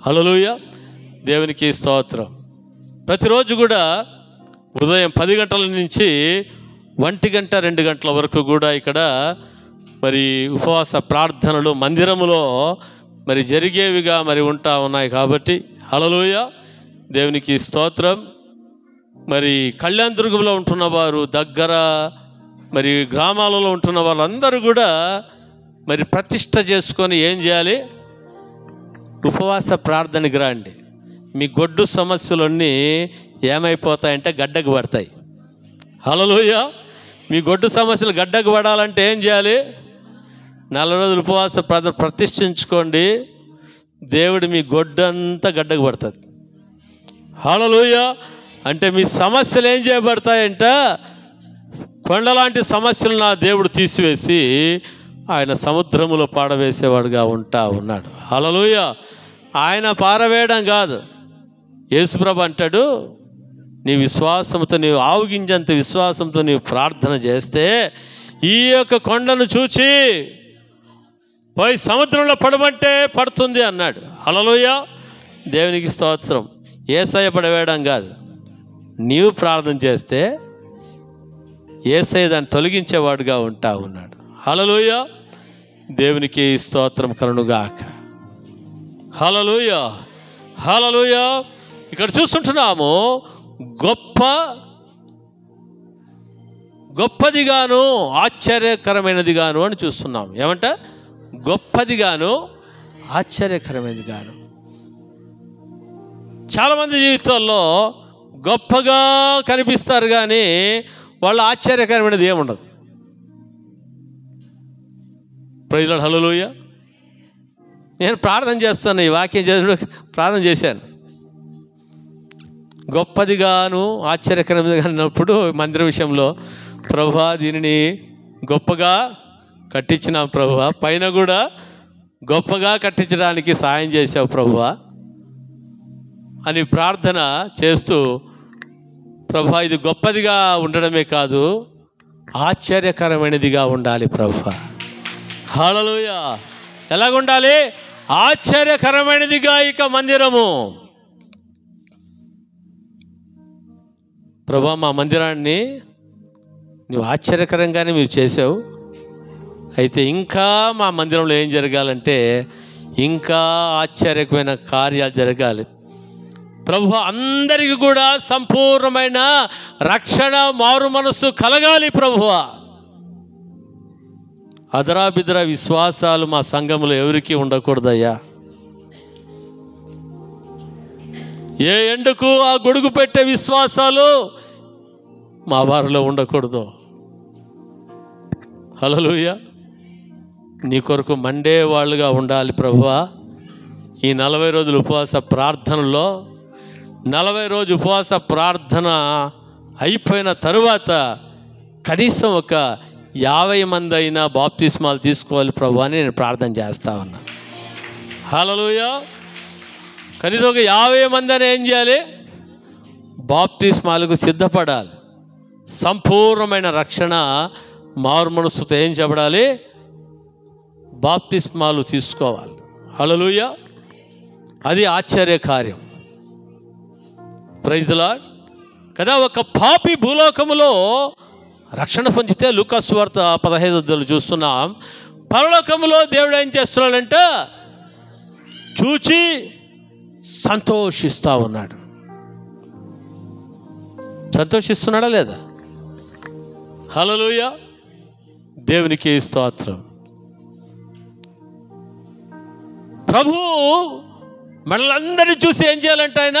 హల్లెలూయా. దేవునికి స్తోత్రం. ప్రతిరోజు కూడా ఉదయం 10 గంటల నుంచి 1 గంట 2 గంటల వరకు కూడా ఇక్కడ మరి ఉపవాస ప్రార్థనలు మందిరములో మరి జరిగేవిగా మరి ఉంటా ఉన్నాయి కాబట్టి హల్లెలూయా. దేవునికి స్తోత్రం. మరి కళ్యాణదుర్గంలో ఉంటున్న వారు, దగ్గర మరి గ్రామాలలో ఉంటున్న వాళ్ళందరూ కూడా మరి ప్రతిష్ట చేసుకొని ఏం చేయాలి? ఉపవాస ప్రార్థనకి రండి. మీ గొడ్డు సమస్యలన్నీ ఏమైపోతాయంటే గడ్డకు పడతాయి. హల్లెలూయా. మీ గొడ్డు సమస్యలు గడ్డకు పడాలంటే ఏం చేయాలి? 4 రోజులు ఉపవాస ప్రార్థన ప్రతిష్ఠించుకోండి. దేవుడు మీ గొడ్డంతా గడ్డకు పడుతుంది. హల్లెలూయా. అంటే మీ సమస్యలు ఏం చేయబడతాయంట? కొండలాంటి సమస్యలు నా దేవుడు తీసివేసి ఆయన సముద్రములో పాడవేసేవాడుగా ఉంటా ఉన్నాడు. హల్లెలూయా. ఆయన పారవేయడం కాదు. యేసుప్రభు అంటాడు, నీ విశ్వాసంతో, నీవు ఆవుగింజంత విశ్వాసంతో నీవు ప్రార్థన చేస్తే ఈ యొక్క కొండను చూచి పోయి సముద్రంలో పడమంటే పడుతుంది అన్నాడు. హల్లెలూయా. దేవునికి స్తోత్రం. యేసయ్య పడవేయడం కాదు, నీవు ప్రార్థన చేస్తే యేసయ్య దాన్ని తొలగించేవాడుగా ఉంటా ఉన్నాడు. హల్లెలూయా. దేవునికి స్తోత్రం కలుగుగాక. హల్లెలూయా. హల్లెలూయా. ఇక్కడ చూస్తుంటున్నాము, గొప్పదిగాను ఆశ్చర్యకరమైనదిగాను అని చూస్తున్నాము. ఏమంట? గొప్పదిగాను ఆశ్చర్యకరమైనదిగాను. చాలామంది జీవితాల్లో గొప్పగా కనిపిస్తారు కానీ వాళ్ళు ఆశ్చర్యకరమైనది ఏముండదు. Praise lord. హల్లెలూయా. నేను ప్రార్థన చేస్తాను, ఈ వాక్యం చేసినప్పుడు ప్రార్థన చేశాను. గొప్పదిగాను ఆశ్చర్యకరమైనదిగా అన్నప్పుడు మందిర విషయంలో, ప్రభువా దీనిని గొప్పగా కట్టించిన ప్రభువా, పైన కూడా గొప్పగా కట్టించడానికి సాయం చేసావు ప్రభువా అని ప్రార్థన చేస్తూ, ప్రభువా ఇది గొప్పదిగా ఉండడమే కాదు ఆశ్చర్యకరమైనదిగా ఉండాలి ప్రభువా. హల్లెలూయా. ఎలాగుండాలి? ఆశ్చర్యకరమైనదిగా ఇక మందిరము. ప్రభువా మా మందిరాన్ని నువ్వు ఆశ్చర్యకరంగానే మీరు చేసావు, అయితే ఇంకా మా మందిరంలో ఏం జరగాలంటే ఇంకా ఆశ్చర్యకరమైన కార్యాలు జరగాలి ప్రభువా. అందరికీ కూడా సంపూర్ణమైన రక్షణ, మారు మనస్సు కలగాలి ప్రభువా. అదరాబిదరా విశ్వాసాలు మా సంఘంలో ఎవరికీ ఉండకూడదయ్యా. ఏ ఎండకు ఆ గొడుగు పెట్టే విశ్వాసాలు మా వారిలో ఉండకూడదు. హల్లెలూయా. నీ కొరకు మండే వాళ్ళుగా ఉండాలి ప్రభువా. ఈ 40 రోజుల ఉపవాస ప్రార్థనలో 40 రోజు ఉపవాస ప్రార్థన అయిపోయిన తరువాత కనీసం ఒక 50 మంది అయినా బాప్తిస్మాలు తీసుకోవాలి ప్రభు అని నేను ప్రార్థన చేస్తా ఉన్నా. హల్లెలూయా. కనీసం ఒక 50 మంది అని ఏం చేయాలి? బాప్తిస్మాలకు సిద్ధపడాలి. సంపూర్ణమైన రక్షణ మారు మనస్సుతో ఏం చెప్పడాలి? బాప్తిస్మాలు తీసుకోవాలి. హల్లెలూయా. అది ఆశ్చర్యకార్యం. ప్రైజ్ ది లార్డ్ కదా. ఒక పాపి భూలోకములో రక్షణ పొందితే లూకా సువార్త 15 చూస్తున్నాం. పరలోకములో దేవుడు ఏం చేస్తున్నాడంట? చూచి సంతోషిస్తూ ఉన్నాడు. సంతోషిస్తున్నాడా లేదా? హల్లెలూయా. దేవునికి స్తోత్రం. ప్రభువు మనల్ని చూసి ఏం చేయాలంటే ఆయన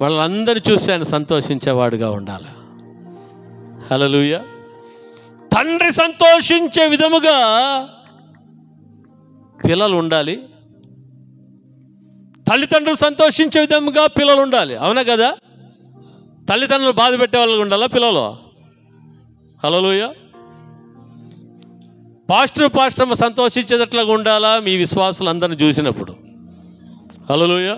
వాళ్ళందరూ చూసి ఆయన సంతోషించేవాడుగా ఉండాలి. హల్లెలూయా. తండ్రి సంతోషించే విధముగా పిల్లలు ఉండాలి, తల్లిదండ్రులు సంతోషించే విధముగా పిల్లలు ఉండాలి. అవునా కదా? తల్లిదండ్రులు బాధ పెట్టే వాళ్ళకి ఉండాలా పిల్లలు? హల్లెలూయా. పాస్టర్ సంతోషించేటట్లుగా ఉండాలా మీ విశ్వాసులు అందరిని చూసినప్పుడు? హల్లెలూయా.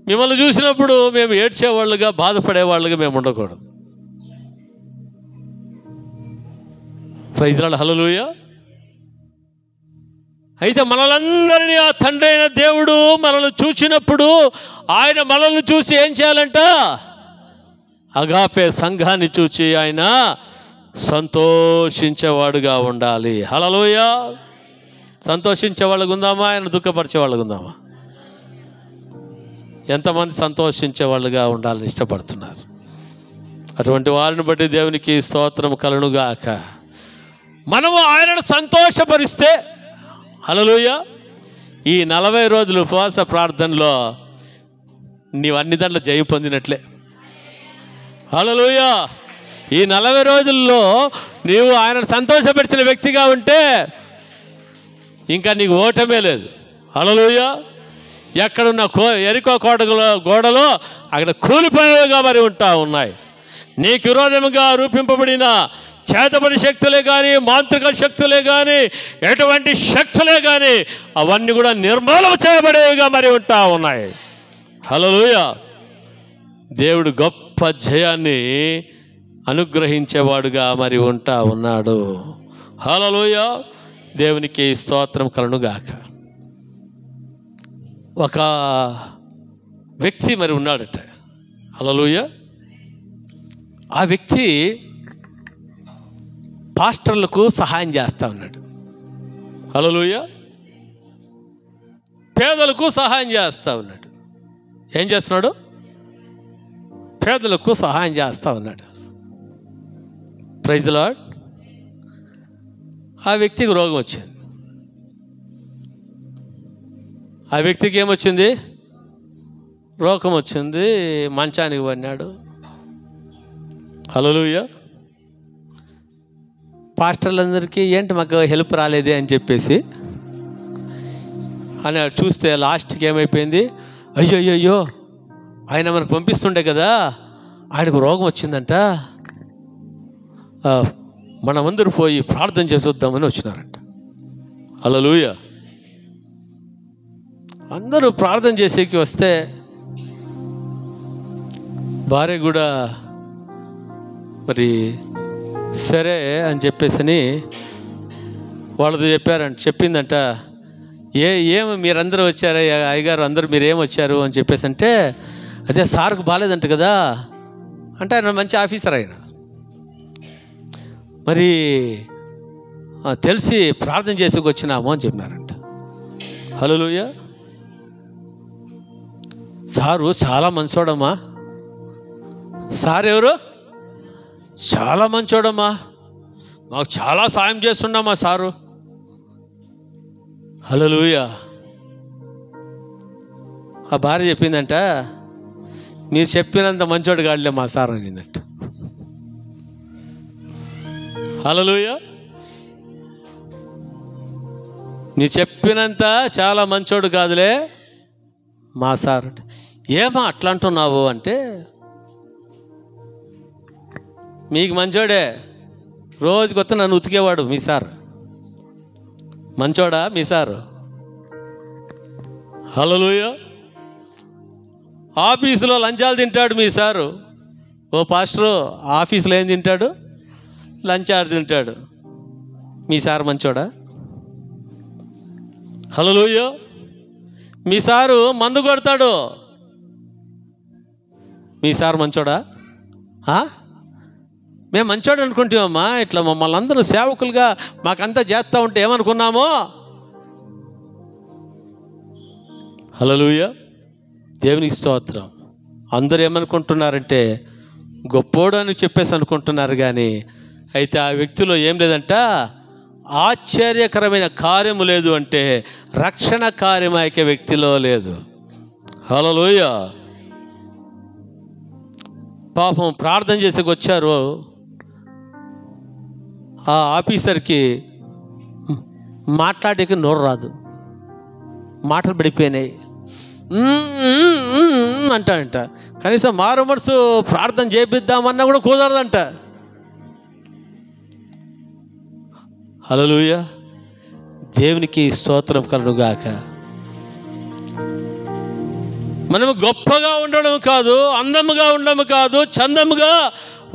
మిమ్మల్ని చూసినప్పుడు మేము ఏడ్చేవాళ్ళుగా బాధపడేవాళ్ళుగా మేము ఉండకూడదు. Praise lord. హల్లెలూయా. అయితే మనలందరినీ ఆ తండ్రి అయిన దేవుడు మనల్ని చూసినప్పుడు ఆయన మనల్ని చూసి ఏం చేయాలంట? అగాపే సంఘాన్ని చూసి ఆయన సంతోషించేవాడుగా ఉండాలి. హల్లెలూయా. సంతోషించే వాళ్ళకు ఉందామా? ఆయన దుఃఖపరిచే వాళ్ళకు ఉందామా? ఎంతమంది సంతోషించే వాళ్ళుగా ఉండాలని ఇష్టపడుతున్నారు? అటువంటి వారిని బట్టి దేవునికి స్తోత్రం కలుగుగాక. మనము ఆయనను సంతోషపరిస్తే, హల్లెలూయా, ఈ 40 రోజులు ఉపవాస ప్రార్థనలో నీవు అన్ని దాంట్లో జయం పొందినట్లే. హల్లెలూయా. ఈ 40 రోజుల్లో నీవు ఆయనను సంతోషపరిచిన వ్యక్తిగా ఉంటే ఇంకా నీకు ఓటమే లేదు. హల్లెలూయా. ఎక్కడున్న ఎరికో గోడలో అక్కడ కూలిపోయేవిగా మరి ఉన్నాయి. నీకు విరోధముగా రూపింపబడిన చేతబడి శక్తులే కానీ, మాంత్రిక శక్తులే కానీ, ఎటువంటి శక్తులే కానీ అవన్నీ కూడా నిర్మూలన చేయబడేవిగా మరి ఉన్నాయి. హల్లెలూయా. దేవుడు గొప్ప జయాన్ని అనుగ్రహించేవాడుగా మరి ఉన్నాడు. హల్లెలూయా. దేవునికి స్తోత్రం కలుగుగాక. ఒక వ్యక్తి మరి ఉన్నాడట. హల్లెలూయా. ఆ వ్యక్తి పాస్టర్లకు సహాయం చేస్తూ ఉన్నాడు. హల్లెలూయా. పేదలకు సహాయం చేస్తూ ఉన్నాడు. ఏం చేస్తున్నాడు? పేదలకు సహాయం చేస్తూ ఉన్నాడు. Praise lord. ఆ వ్యక్తికి రోగం వచ్చింది. ఆ వ్యక్తికి ఏమొచ్చింది? రోగం వచ్చింది. మంచానికి పడినాడు. హల్లెలూయా. పాస్టర్లందరికీ ఏంటి మాకు హెల్ప్ రాలేదే అని చెప్పేసి అని చూస్తే లాస్ట్కి ఏమైపోయింది? అయ్యో ఆయన మనకు పంపిస్తుండే కదా, ఆయనకు రోగం వచ్చిందంట, మనమందరూ పోయి ప్రార్థన చేసొద్దామని వచ్చినారంట. హల్లెలూయా. అందరూ ప్రార్థన చేసేకి వస్తే భార్య కూడా మరి సరే అని చెప్పేసి వాళ్ళది చెప్పిందంట. ఏమి మీరందరూ వచ్చారా అయ్యగారు, అందరూ మీరు ఏమి వచ్చారు అని చెప్పేసి అంటే, అదే సార్కు బాగాలేదంట కదా అంటే, ఆయన మంచి ఆఫీసర్ ఆయన, మరి తెలిసి ప్రార్థన చేసేకి వచ్చినాము అని చెప్పినారంట. హల్లెలూయా. సారు చాలా మంచోడమ్మా. సార్ ఎవరు? చాలా మంచోడమ్మా, మాకు చాలా సాయం చేస్తున్నామా సారు. హల్లెలూయా. ఆ భార్య చెప్పిందంట, మీరు చెప్పినంత మంచోడు కాదులే మా సార్ అనిందంట. హల్లెలూయా. నీ చెప్పినంత చాలా మంచోడు కాదులే మా సార్. ఏమా అట్లా అంటున్నావు అంటే, మీకు మంచోడే, రోజు కొత్త నన్ను ఉతికేవాడు మీ సార్. మంచోడా మీ సారు? హల్లెలూయా. ఆఫీసులో లంచాలు తింటాడు మీ సారు. ఓ పాస్టరు, ఆఫీసులో ఏం తింటాడు? లంచాలు తింటాడు. మీ సార్ మంచోడా? హల్లెలూయా. మీ సారు మందు కొడతాడు. మీ సార్ మంచోడా? మేము మంచోడు అనుకుంటామమ్మా, ఇట్లా మమ్మల్ని అందరూ సేవకులుగా మాకంతా చేస్తూ ఉంటే ఏమనుకున్నామో. హల్లెలూయా. దేవునికి స్తోత్రం. అందరూ ఏమనుకుంటున్నారంటే గొప్పోడు అని చెప్పేసి అనుకుంటున్నారు. కానీ అయితే ఆ వ్యక్తిలో ఏం లేదంట, ఆశ్చర్యకరమైన కార్యము లేదు అంటే రక్షణ కార్యం ఆ యొక్క వ్యక్తిలో లేదు. హల్లెలూయా. పాపం ప్రార్థన చేసేకి వచ్చారు, ఆ ఆఫీసర్కి మాట్లాడేకి నోరు రాదు, మాటలు పడిపోయినాయి అంట. కనీసం మారు మనసు ప్రార్థన చేపిద్దామన్నా కూడా కుదరదంట. హల్లెలూయా. దేవునికి స్తోత్రం కలుగుగాక. మనము గొప్పగా ఉండడం కాదు, అందముగా ఉండడం కాదు, చందముగా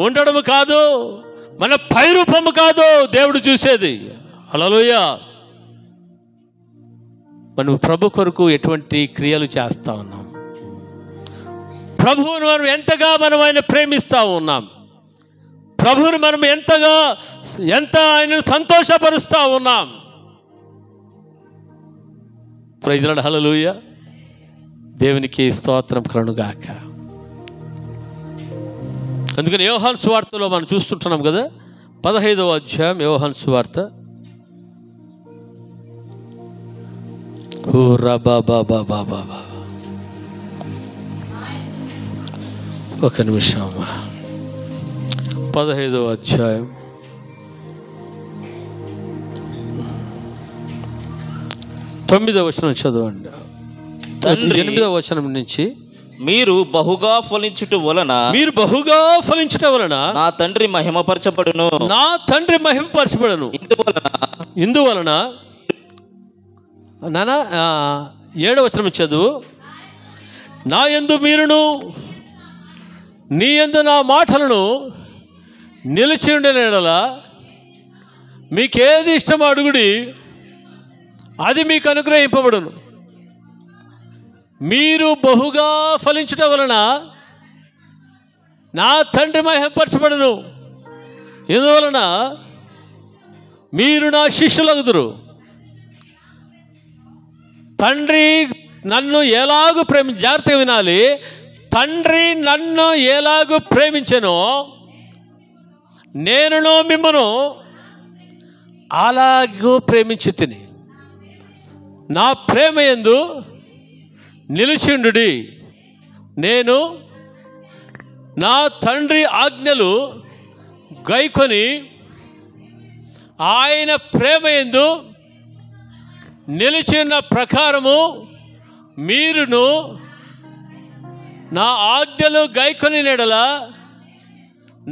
ఉండడం కాదు, మన పైరూపము కాదు దేవుడు చూసేది. హల్లెలూయా. మనం ప్రభు కొరకు ఎటువంటి క్రియలు చేస్తూ ఉన్నాం, ప్రభువును మనం ఎంతగా ఆయన ప్రేమిస్తూ ఉన్నాం, ప్రభువుని మనం ఎంత ఆయనను సంతోషపరుస్తూ ఉన్నాం. Praise lord. హల్లెలూయా. దేవునికి స్తోత్రం కలుగుగాక. అందుకని యోహాను సువార్తలో మనం చూస్తుంటున్నాం కదా, 15వ అధ్యాయం యోహాను సువార్త. ఒక నిమిషం అమ్మా. 15వ అధ్యాయం 9వ వచనం చదవండి. 8వ వచనం నుంచి, మీరు బహుగా ఫలించుట వలన నా తండ్రి మహిమపరచబడును. ఇందువలన నాన్న 7వ వచనం చదువు. నా యందు మీరును నీ యందు నా మాటలను నిలిచి ఉండిన యెడల మీకేది ఇష్టమో అడుగుడి, అది మీకు అనుగ్రహింపబడును. మీరు బహుగా ఫలించుట వలన నా తండ్రి మహిమపరచబడును. ఇందువలన మీరు నా శిష్యులగుదురు. తండ్రి నన్ను ఎలాగూ జాగ్రత్తగా వినాలి. తండ్రి నన్ను ఎలాగూ ప్రేమించెనో నేనును మిమ్మను అలాగూ ప్రేమించి తిని నా ప్రేమ యందు నిలిచిండుడి. నేను నా తండ్రి ఆజ్ఞలు గైకొని ఆయన ప్రేమ యందు నిలిచిన ప్రకారము మీరును నా ఆజ్ఞలు గైకొని నెడల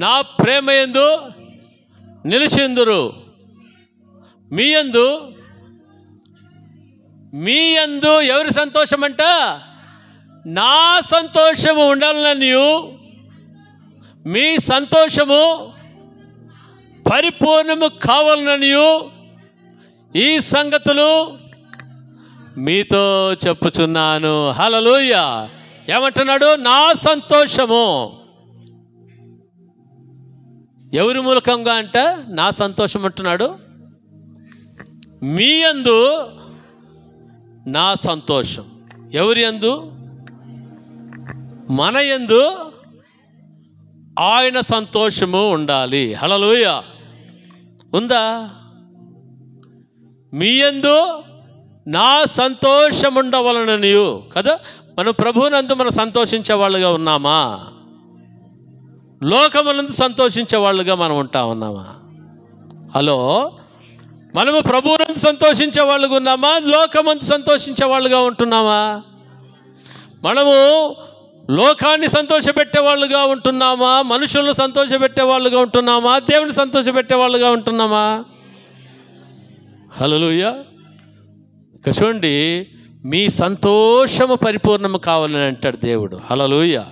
నా ప్రేమ యందు నిలిచిందురు. మీ యందు ఎవరి సంతోషం అంట? నా సంతోషము ఉండాలని, మీ సంతోషము పరిపూర్ణము కావాలని ఈ సంగతులు మీతో చెప్పుచున్నాను. హల్లెలూయా. ఏమంటున్నాడు? నా సంతోషము. ఎవరి మూలకంగా అంట నా సంతోషం అంటున్నాడు? మీ యందు నా సంతోషం. ఎవరి యందు? మన యందు ఆయన సంతోషము ఉండాలి. హల్లెలూయా. ఉందా? మీ యందు నా సంతోషం ఉండవలననియు కదా. మనం ప్రభువునందు మనం సంతోషించే వాళ్ళుగా ఉన్నామా? లోకమునందు సంతోషించే వాళ్ళుగా మనం ఉంటా ఉన్నామా? హలో, మనము ప్రభువునందు సంతోషించే వాళ్ళుగా ఉన్నామా? లోకమందు సంతోషించే వాళ్ళుగా ఉంటున్నామా? మనము లోకాన్ని సంతోషపెట్టే వాళ్ళుగా ఉంటున్నామా? మనుషులను సంతోషపెట్టే వాళ్ళుగా ఉంటున్నామా? దేవుని సంతోషపెట్టే వాళ్ళుగా ఉంటున్నామా? హల్లెలూయా. ఇక చూడండి, మీ సంతోషము పరిపూర్ణము కావాలని అంటాడు దేవుడు. హల్లెలూయా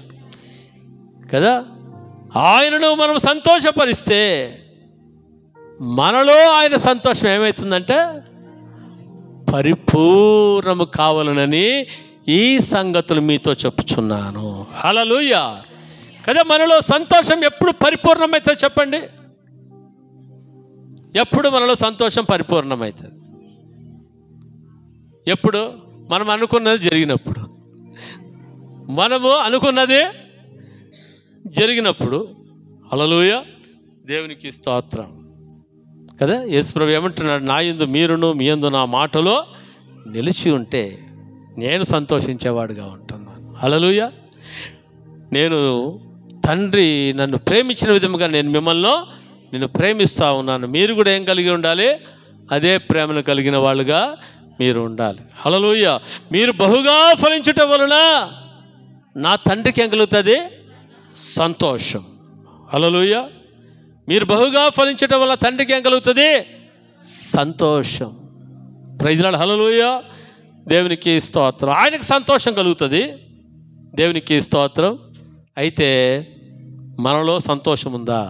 కదా. ఆయనను మనం సంతోషపరిస్తే మనలో ఆయన సంతోషం ఏమవుతుందంటే పరిపూర్ణము కావాలనని ఈ సంగతులు మీతో చెప్పుచున్నాను. హల్లెలూయా కదా. మనలో సంతోషం ఎప్పుడు పరిపూర్ణమైతే చెప్పండి? ఎప్పుడు మనలో సంతోషం పరిపూర్ణమవుతుంది? ఎప్పుడు? మనం అనుకున్నది జరిగినప్పుడు. మనము అనుకున్నది జరిగినప్పుడు. హల్లెలూయా. దేవునికి స్తోత్రం కదా. యేసుప్రభు ఏమంటున్నాడు, నా యందు మీరును మీ యందు నా మాటలో నిలిచి ఉంటే నేను సంతోషించేవాడుగా ఉంటున్నాను. హల్లెలూయా. నేను తండ్రి నన్ను ప్రేమించిన విధముగా నేను ప్రేమిస్తూ ఉన్నాను. మీరు కూడా ఏం కలిగి ఉండాలి? అదే ప్రేమను కలిగిన వాళ్ళుగా మీరు ఉండాలి. హల్లెలూయా. మీరు బహుగా ఫలించుట వలన నా తండ్రికి ఏం కలుగుతుంది? సంతోషం. హల్లెలూయా. మీరు బహుగా ఫలించటం వల్ల తండ్రికి ఏం కలుగుతుంది? సంతోషం. Praise lord. హల్లెలూయా. దేవునికి స్తోత్రం. ఆయనకి సంతోషం కలుగుతుంది. దేవునికి స్తోత్రం. అయితే మనలో సంతోషం ఉందా?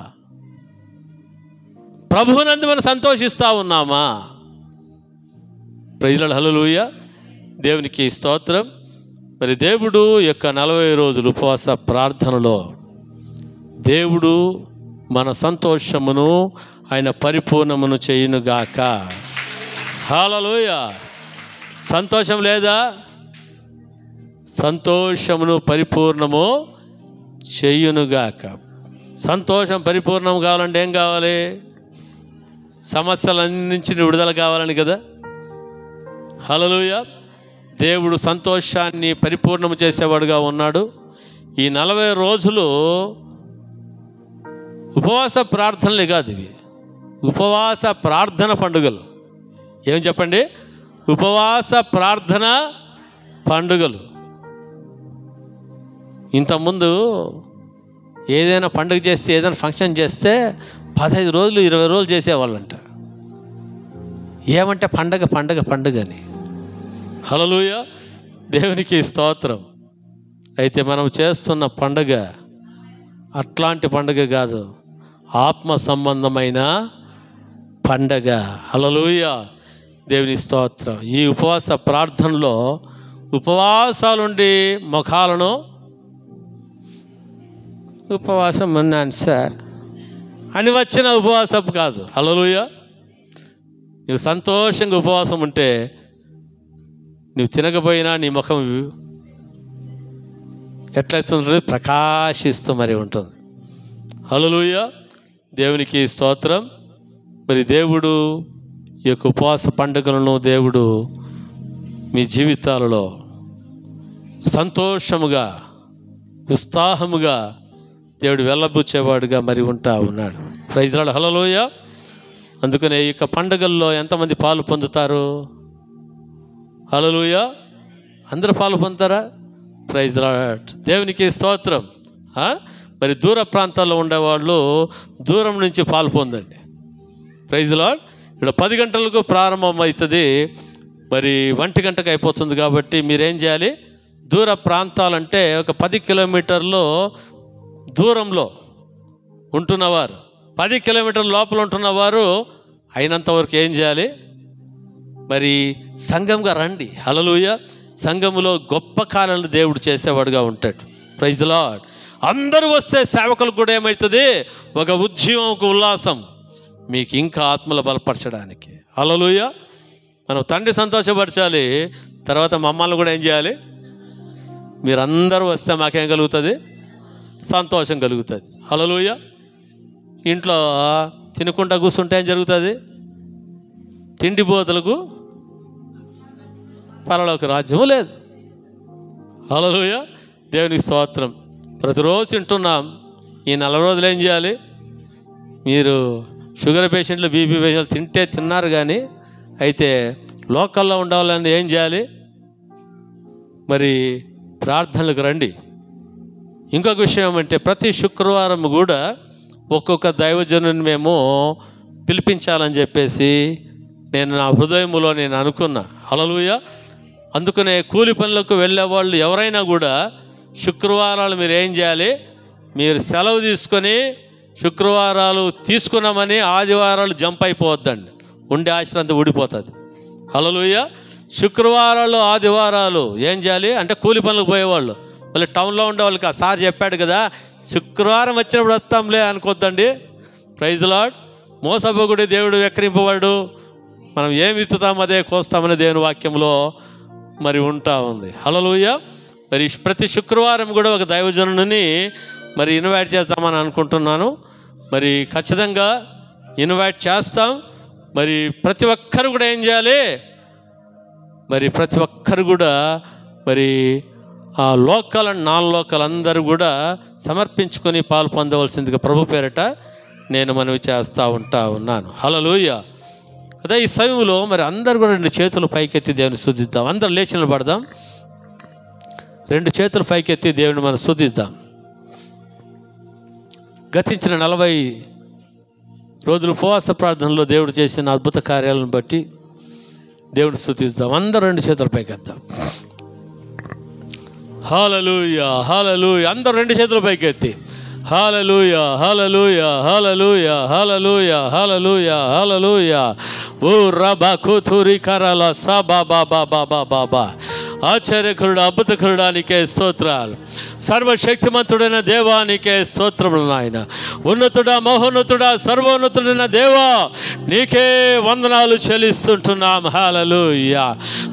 ప్రభువునందు మనం సంతోషిస్తూ ఉన్నామా? Praise lord. హల్లెలూయా. దేవునికి స్తోత్రం. మరి దేవుడు యొక్క 40 రోజులు ఉపవాస ప్రార్థనలో దేవుడు మన సంతోషమును ఆయన పరిపూర్ణమును చేయునుగాక. హల్లెలూయా. సంతోషం లేదా? సంతోషమును పరిపూర్ణము చేయునుగాక. సంతోషం పరిపూర్ణం కావాలంటే ఏం కావాలి? సమస్యలన్నీ నుంచి విడుదల కావాలని కదా. హల్లెలూయా. దేవుడు సంతోషాన్ని పరిపూర్ణము చేసేవాడుగా ఉన్నాడు. ఈ 40 రోజులు ఉపవాస ప్రార్థనలే కాదు, ఇవి ఉపవాస ప్రార్థన పండుగలు. ఏం చెప్పండి? ఉపవాస ప్రార్థన పండుగలు. ఇంతకుముందు ఏదైనా పండుగ చేస్తే, ఏదైనా ఫంక్షన్ చేస్తే 15 రోజులు 20 రోజులు చేసేవాళ్ళంట. ఏమంటే పండగ పండగ పండుగ అని. హల్లెలూయా. దేవునికి స్తోత్రం. అయితే మనం చేస్తున్న పండగ అట్లాంటి పండగ కాదు, ఆత్మ సంబంధమైన పండగ. హల్లెలూయా. దేవుని స్తోత్రం. ఈ ఉపవాస ప్రార్థనలో ఉపవాసాలుండి ముఖాలను ఉపవాసం ఉన్నాను సార్ అని వచ్చిన ఉపవాసం కాదు. హల్లెలూయా. నువ్వు సంతోషంగా ఉపవాసం ఉంటే నువ్వు తినకపోయినా నీ ముఖం ఎట్లయితుంది? ప్రకాశిస్తూ మరి ఉంటుంది. హల్లెలూయా. దేవునికి స్తోత్రం. మరి దేవుడు ఈ యొక్క ఉపవాస పండుగలను దేవుడు మీ జీవితాలలో సంతోషముగా ఉత్సాహముగా దేవుడు వెళ్ళబుచ్చేవాడుగా మరి ఉంటా ఉన్నాడు. Praise lord. హల్లెలూయా. అందుకనే ఈ యొక్క పండుగల్లో ఎంతమంది పాలు పొందుతారు? హల్లెలూయా. అందరూ పాలు పొందుతారా? Praise lord. దేవునికి స్తోత్రం. మరి దూర ప్రాంతాల్లో ఉండేవాళ్ళు దూరం నుంచి పాలు పొందండి. Praise lord. ఇక్కడ 10 గంటలకు ప్రారంభం అవుతుంది, మరి 1 గంటకు అయిపోతుంది. కాబట్టి మీరేం చేయాలి? దూర ప్రాంతాలంటే ఒక 10 కిలోమీటర్లు దూరంలో ఉంటున్నవారు, 10 కిలోమీటర్ల లోపల ఉంటున్నవారు అయినంత వరకు ఏం చేయాలి? మరి సంఘంగా రండి. హల్లెలూయా. సంఘములో గొప్ప కార్యాలను దేవుడు చేసేవాడుగా ఉంటాడు. Praise lord. అందరూ వస్తే సేవకులకు కూడా ఏమవుతుంది? ఒక ఉద్యమం, ఒక ఉల్లాసం మీకు ఇంకా ఆత్మలు బలపరచడానికి. హల్లెలూయా. మనం తండ్రి సంతోషపరచాలి, తర్వాత మమ్మల్ని కూడా ఏం చేయాలి? మీరందరూ వస్తే మాకేం కలుగుతుంది? సంతోషం కలుగుతుంది. హల్లెలూయా. ఇంట్లో తినకుండా కూర్చుంటే ఏం జరుగుతుంది? తిండిపోతులకు పరలోక రాజ్యము లేదు. హల్లెలూయా. దేవునికి స్తోత్రం. ప్రతిరోజు తింటున్నాం. ఈ 40 రోజులు ఏం చేయాలి? మీరు షుగర్ పేషెంట్లు, బీపీ పేషెంట్లు తిన్నారు కానీ అయితే లోకల్లో ఉండాలని ఏం చేయాలి? మరి ప్రార్థనలకు రండి. ఇంకొక విషయం ఏమంటే ప్రతి శుక్రవారం కూడా ఒక్కొక్క దైవజనుని మేము పిలిపించాలని చెప్పేసి నేను నా హృదయంలో అనుకున్నా. హల్లెలూయా. అందుకనే కూలి పనులకు వెళ్ళేవాళ్ళు ఎవరైనా కూడా శుక్రవారాలు మీరు ఏం చేయాలి? మీరు సెలవు తీసుకొని శుక్రవారాలు తీసుకున్నామని ఆదివారాలు జంప్ అయిపోవద్దండి, ఉండే ఆశ్రంతా ఊడిపోతుంది. హల్లెలూయా. శుక్రవారాలు ఆదివారాలు ఏం చేయాలి అంటే కూలి పనులకు పోయేవాళ్ళు, మళ్ళీ టౌన్లో ఉండేవాళ్ళకి సార్ చెప్పాడు కదా శుక్రవారం వచ్చినప్పుడు వస్తాంలే అనుకోద్దండి. Praise lord. మోసపోకుడి, దేవుడు వెక్కిరింపవాడు. మనం ఏమి విత్తుతాం అదే కోస్తామని దేవుని వాక్యంలో మరి ఉంటా ఉంది. హల్లెలూయా. మరి ప్రతి శుక్రవారం కూడా ఒక దైవజనుని మరి ఇన్వైట్ చేద్దామని అనుకుంటున్నాను. మరి ఖచ్చితంగా ఇన్వైట్ చేస్తాం. మరి ప్రతి ఒక్కరు కూడా ఏం చేయాలి? మరి ప్రతి ఒక్కరు కూడా మరి ఆ లోకల్ అండ్ నాన్ లోకల్ అందరూ కూడా సమర్పించుకొని పాలు పొందవలసిందిగా ప్రభు పేరట నేను మనవి చేస్తూ ఉన్నాను. హల్లెలూయా. కదా ఈ సమయంలో మరి అందరు కూడా 2 చేతులు పైకెత్తి దేవుని స్తుతిద్దాం. అందరూ లేచి నిలబడదాం. 2 చేతులు పైకెత్తి దేవుని మనం స్తుతిద్దాం. గతించిన 40 రోజులు ఉపవాస ప్రార్థనలో దేవుడు చేసిన అద్భుత కార్యాలను బట్టి దేవుని స్తుతిద్దాం. అందరూ 2 చేతుల పైకెత్తాం. హల్లెలూయా, హల్లెలూయా. అందరూ 2 చేతుల పైకెత్తి హల్లెలూయా, హల్లెలూయా, హల్లెలూయా, హల్లెలూయా, హల్లెలూయా, హల్లెలూయా. ఓ రబా కుతురి కరల సబా బాబా బాబా బాబా. ఆశ్చర్యకరుడు, అద్భుతకరుడా నీకే స్తోత్రాలు. సర్వశక్తిమంతుడైన దేవానికే స్తోత్రములు నాయన. ఉన్నతుడా, మహోన్నతుడా, సర్వోన్నతుడైన దేవా నీకే వందనాలు చెల్లిస్తుంటున్నాం. హల్లెలూయా.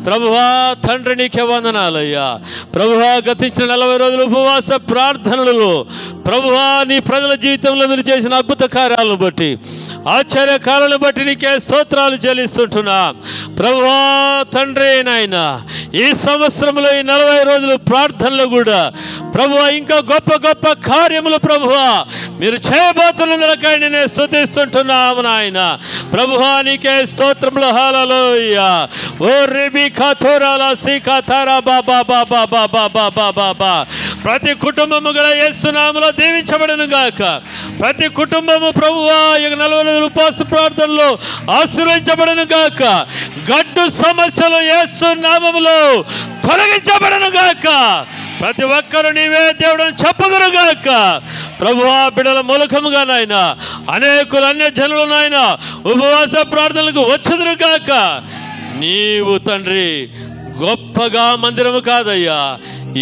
ప్రభువా తండ్రి నీకే వందనాలయ్యా. ప్రభువా గతించిన 40 రోజులు ఉపవాస ప్రార్థనలు ప్రభువా నీ ప్రజల జీవితంలో మీరు చేసిన అద్భుత కార్యాలను బట్టి, ఆశ్చర్య కార్యాలను బట్టి నీకే స్తోత్రాలు చెల్లిస్తుంటున్నా. ప్రభువా తండ్రి నాయన ఈ సంవత్సరంలో ఈ 40 రోజులు ప్రార్థనలు కూడా ప్రభువా ఇంకా గొప్ప గొప్ప కార్యములు ప్రభువా మీరు చేయబోతున్నందుకై నేను స్తుతిస్తుంటున్నాము నాయన. ప్రభువా నీకే స్తోత్రములు. హల్లెలూయా. ఓ రిబి కథోరాల సికథరా బాబా బాబా బాబా బాబా బాబా. ప్రతి కుటుంబము కూడా యేసు నామములో దీవించబడును గాక. ప్రతి కుటుంబము ప్రభువా ఈ 40 రోజుల ఉపవాస ప్రార్థనలో ఆశీర్వదించబడును గాక. గడ్డు సమస్యలు యేసు నామములో తొలగించబడును గాక. ప్రతి ఒక్కరు నీవే దేవుడని చెప్పుదురు గాక. ప్రభువా బిడ్డల మూలకముగా నాయన అనేకులు అన్య జనులు నాయన ఉపవాస ప్రార్థనలకు వచ్చుదురు గాక. నీవు తండ్రి గొప్పగా మందిరము కాదయ్యా,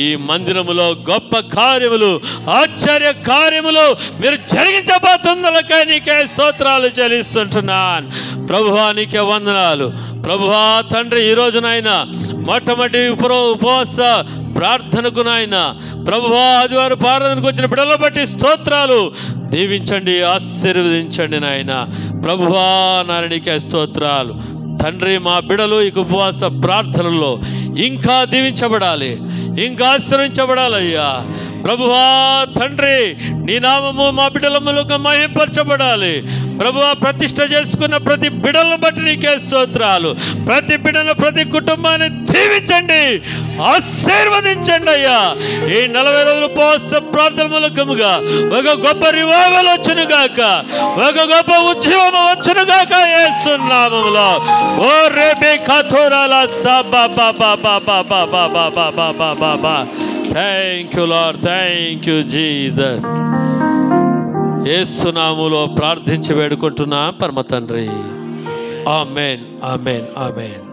ఈ మందిరములో గొప్ప కార్యములు, ఆశ్చర్య కార్యములు మీరు జరిగించబోతున్నకై నీకే స్తోత్రాలు చెల్లిస్తుంటున్నాను. ప్రభువా నీకే వందనాలు. ప్రభువా తండ్రి ఈ రోజునైనా మొట్టమొదటి ఉపవాస ప్రార్థనకు నాయన ప్రభువా ఆదివారం ప్రార్థనకు వచ్చిన బిడ్డల బట్టి స్తోత్రాలు. దీవించండి, ఆశీర్వదించండి నాయన. ప్రభువా నాయనకే స్తోత్రాలు. తండ్రి మా బిడలు ఈ ఉపవాస ప్రార్థనల్లో ఇంకా దీవించబడాలి, ఇంకా ఆశ్రయించబడాలయ్యా. ప్రభువా తండ్రి నీ నామము మా బిడ్డల మూలంగా మహింపరచబడాలి. ప్రభువా ప్రతిష్ఠ చేసుకున్న ప్రతి బిడ్డలను బట్టి నీకే స్తోత్రాలు. ప్రతి బిడ్డను, ప్రతి కుటుంబాన్ని దీవించండి, ఆశీర్వదించండి అయ్యా. ఈ 40 రోజులు ఉపవాస ప్రార్థన మూలకముగా ఒక గొప్ప రివైవల్ వచ్చును గాక, ఒక గొప్ప ఉద్యమం వచ్చును గాక యేసు నామములో. ఓ రేబే కథోరాల సబా బాబా బాబా బాబా బాబా బాబా బాబా. Thank you lord, thank you Jesus. Yesu నామములో ప్రార్థించి వేడుకుంటున్నా పరమ తండ్రి. ఆమేన్, ఆమేన్, ఆమేన్.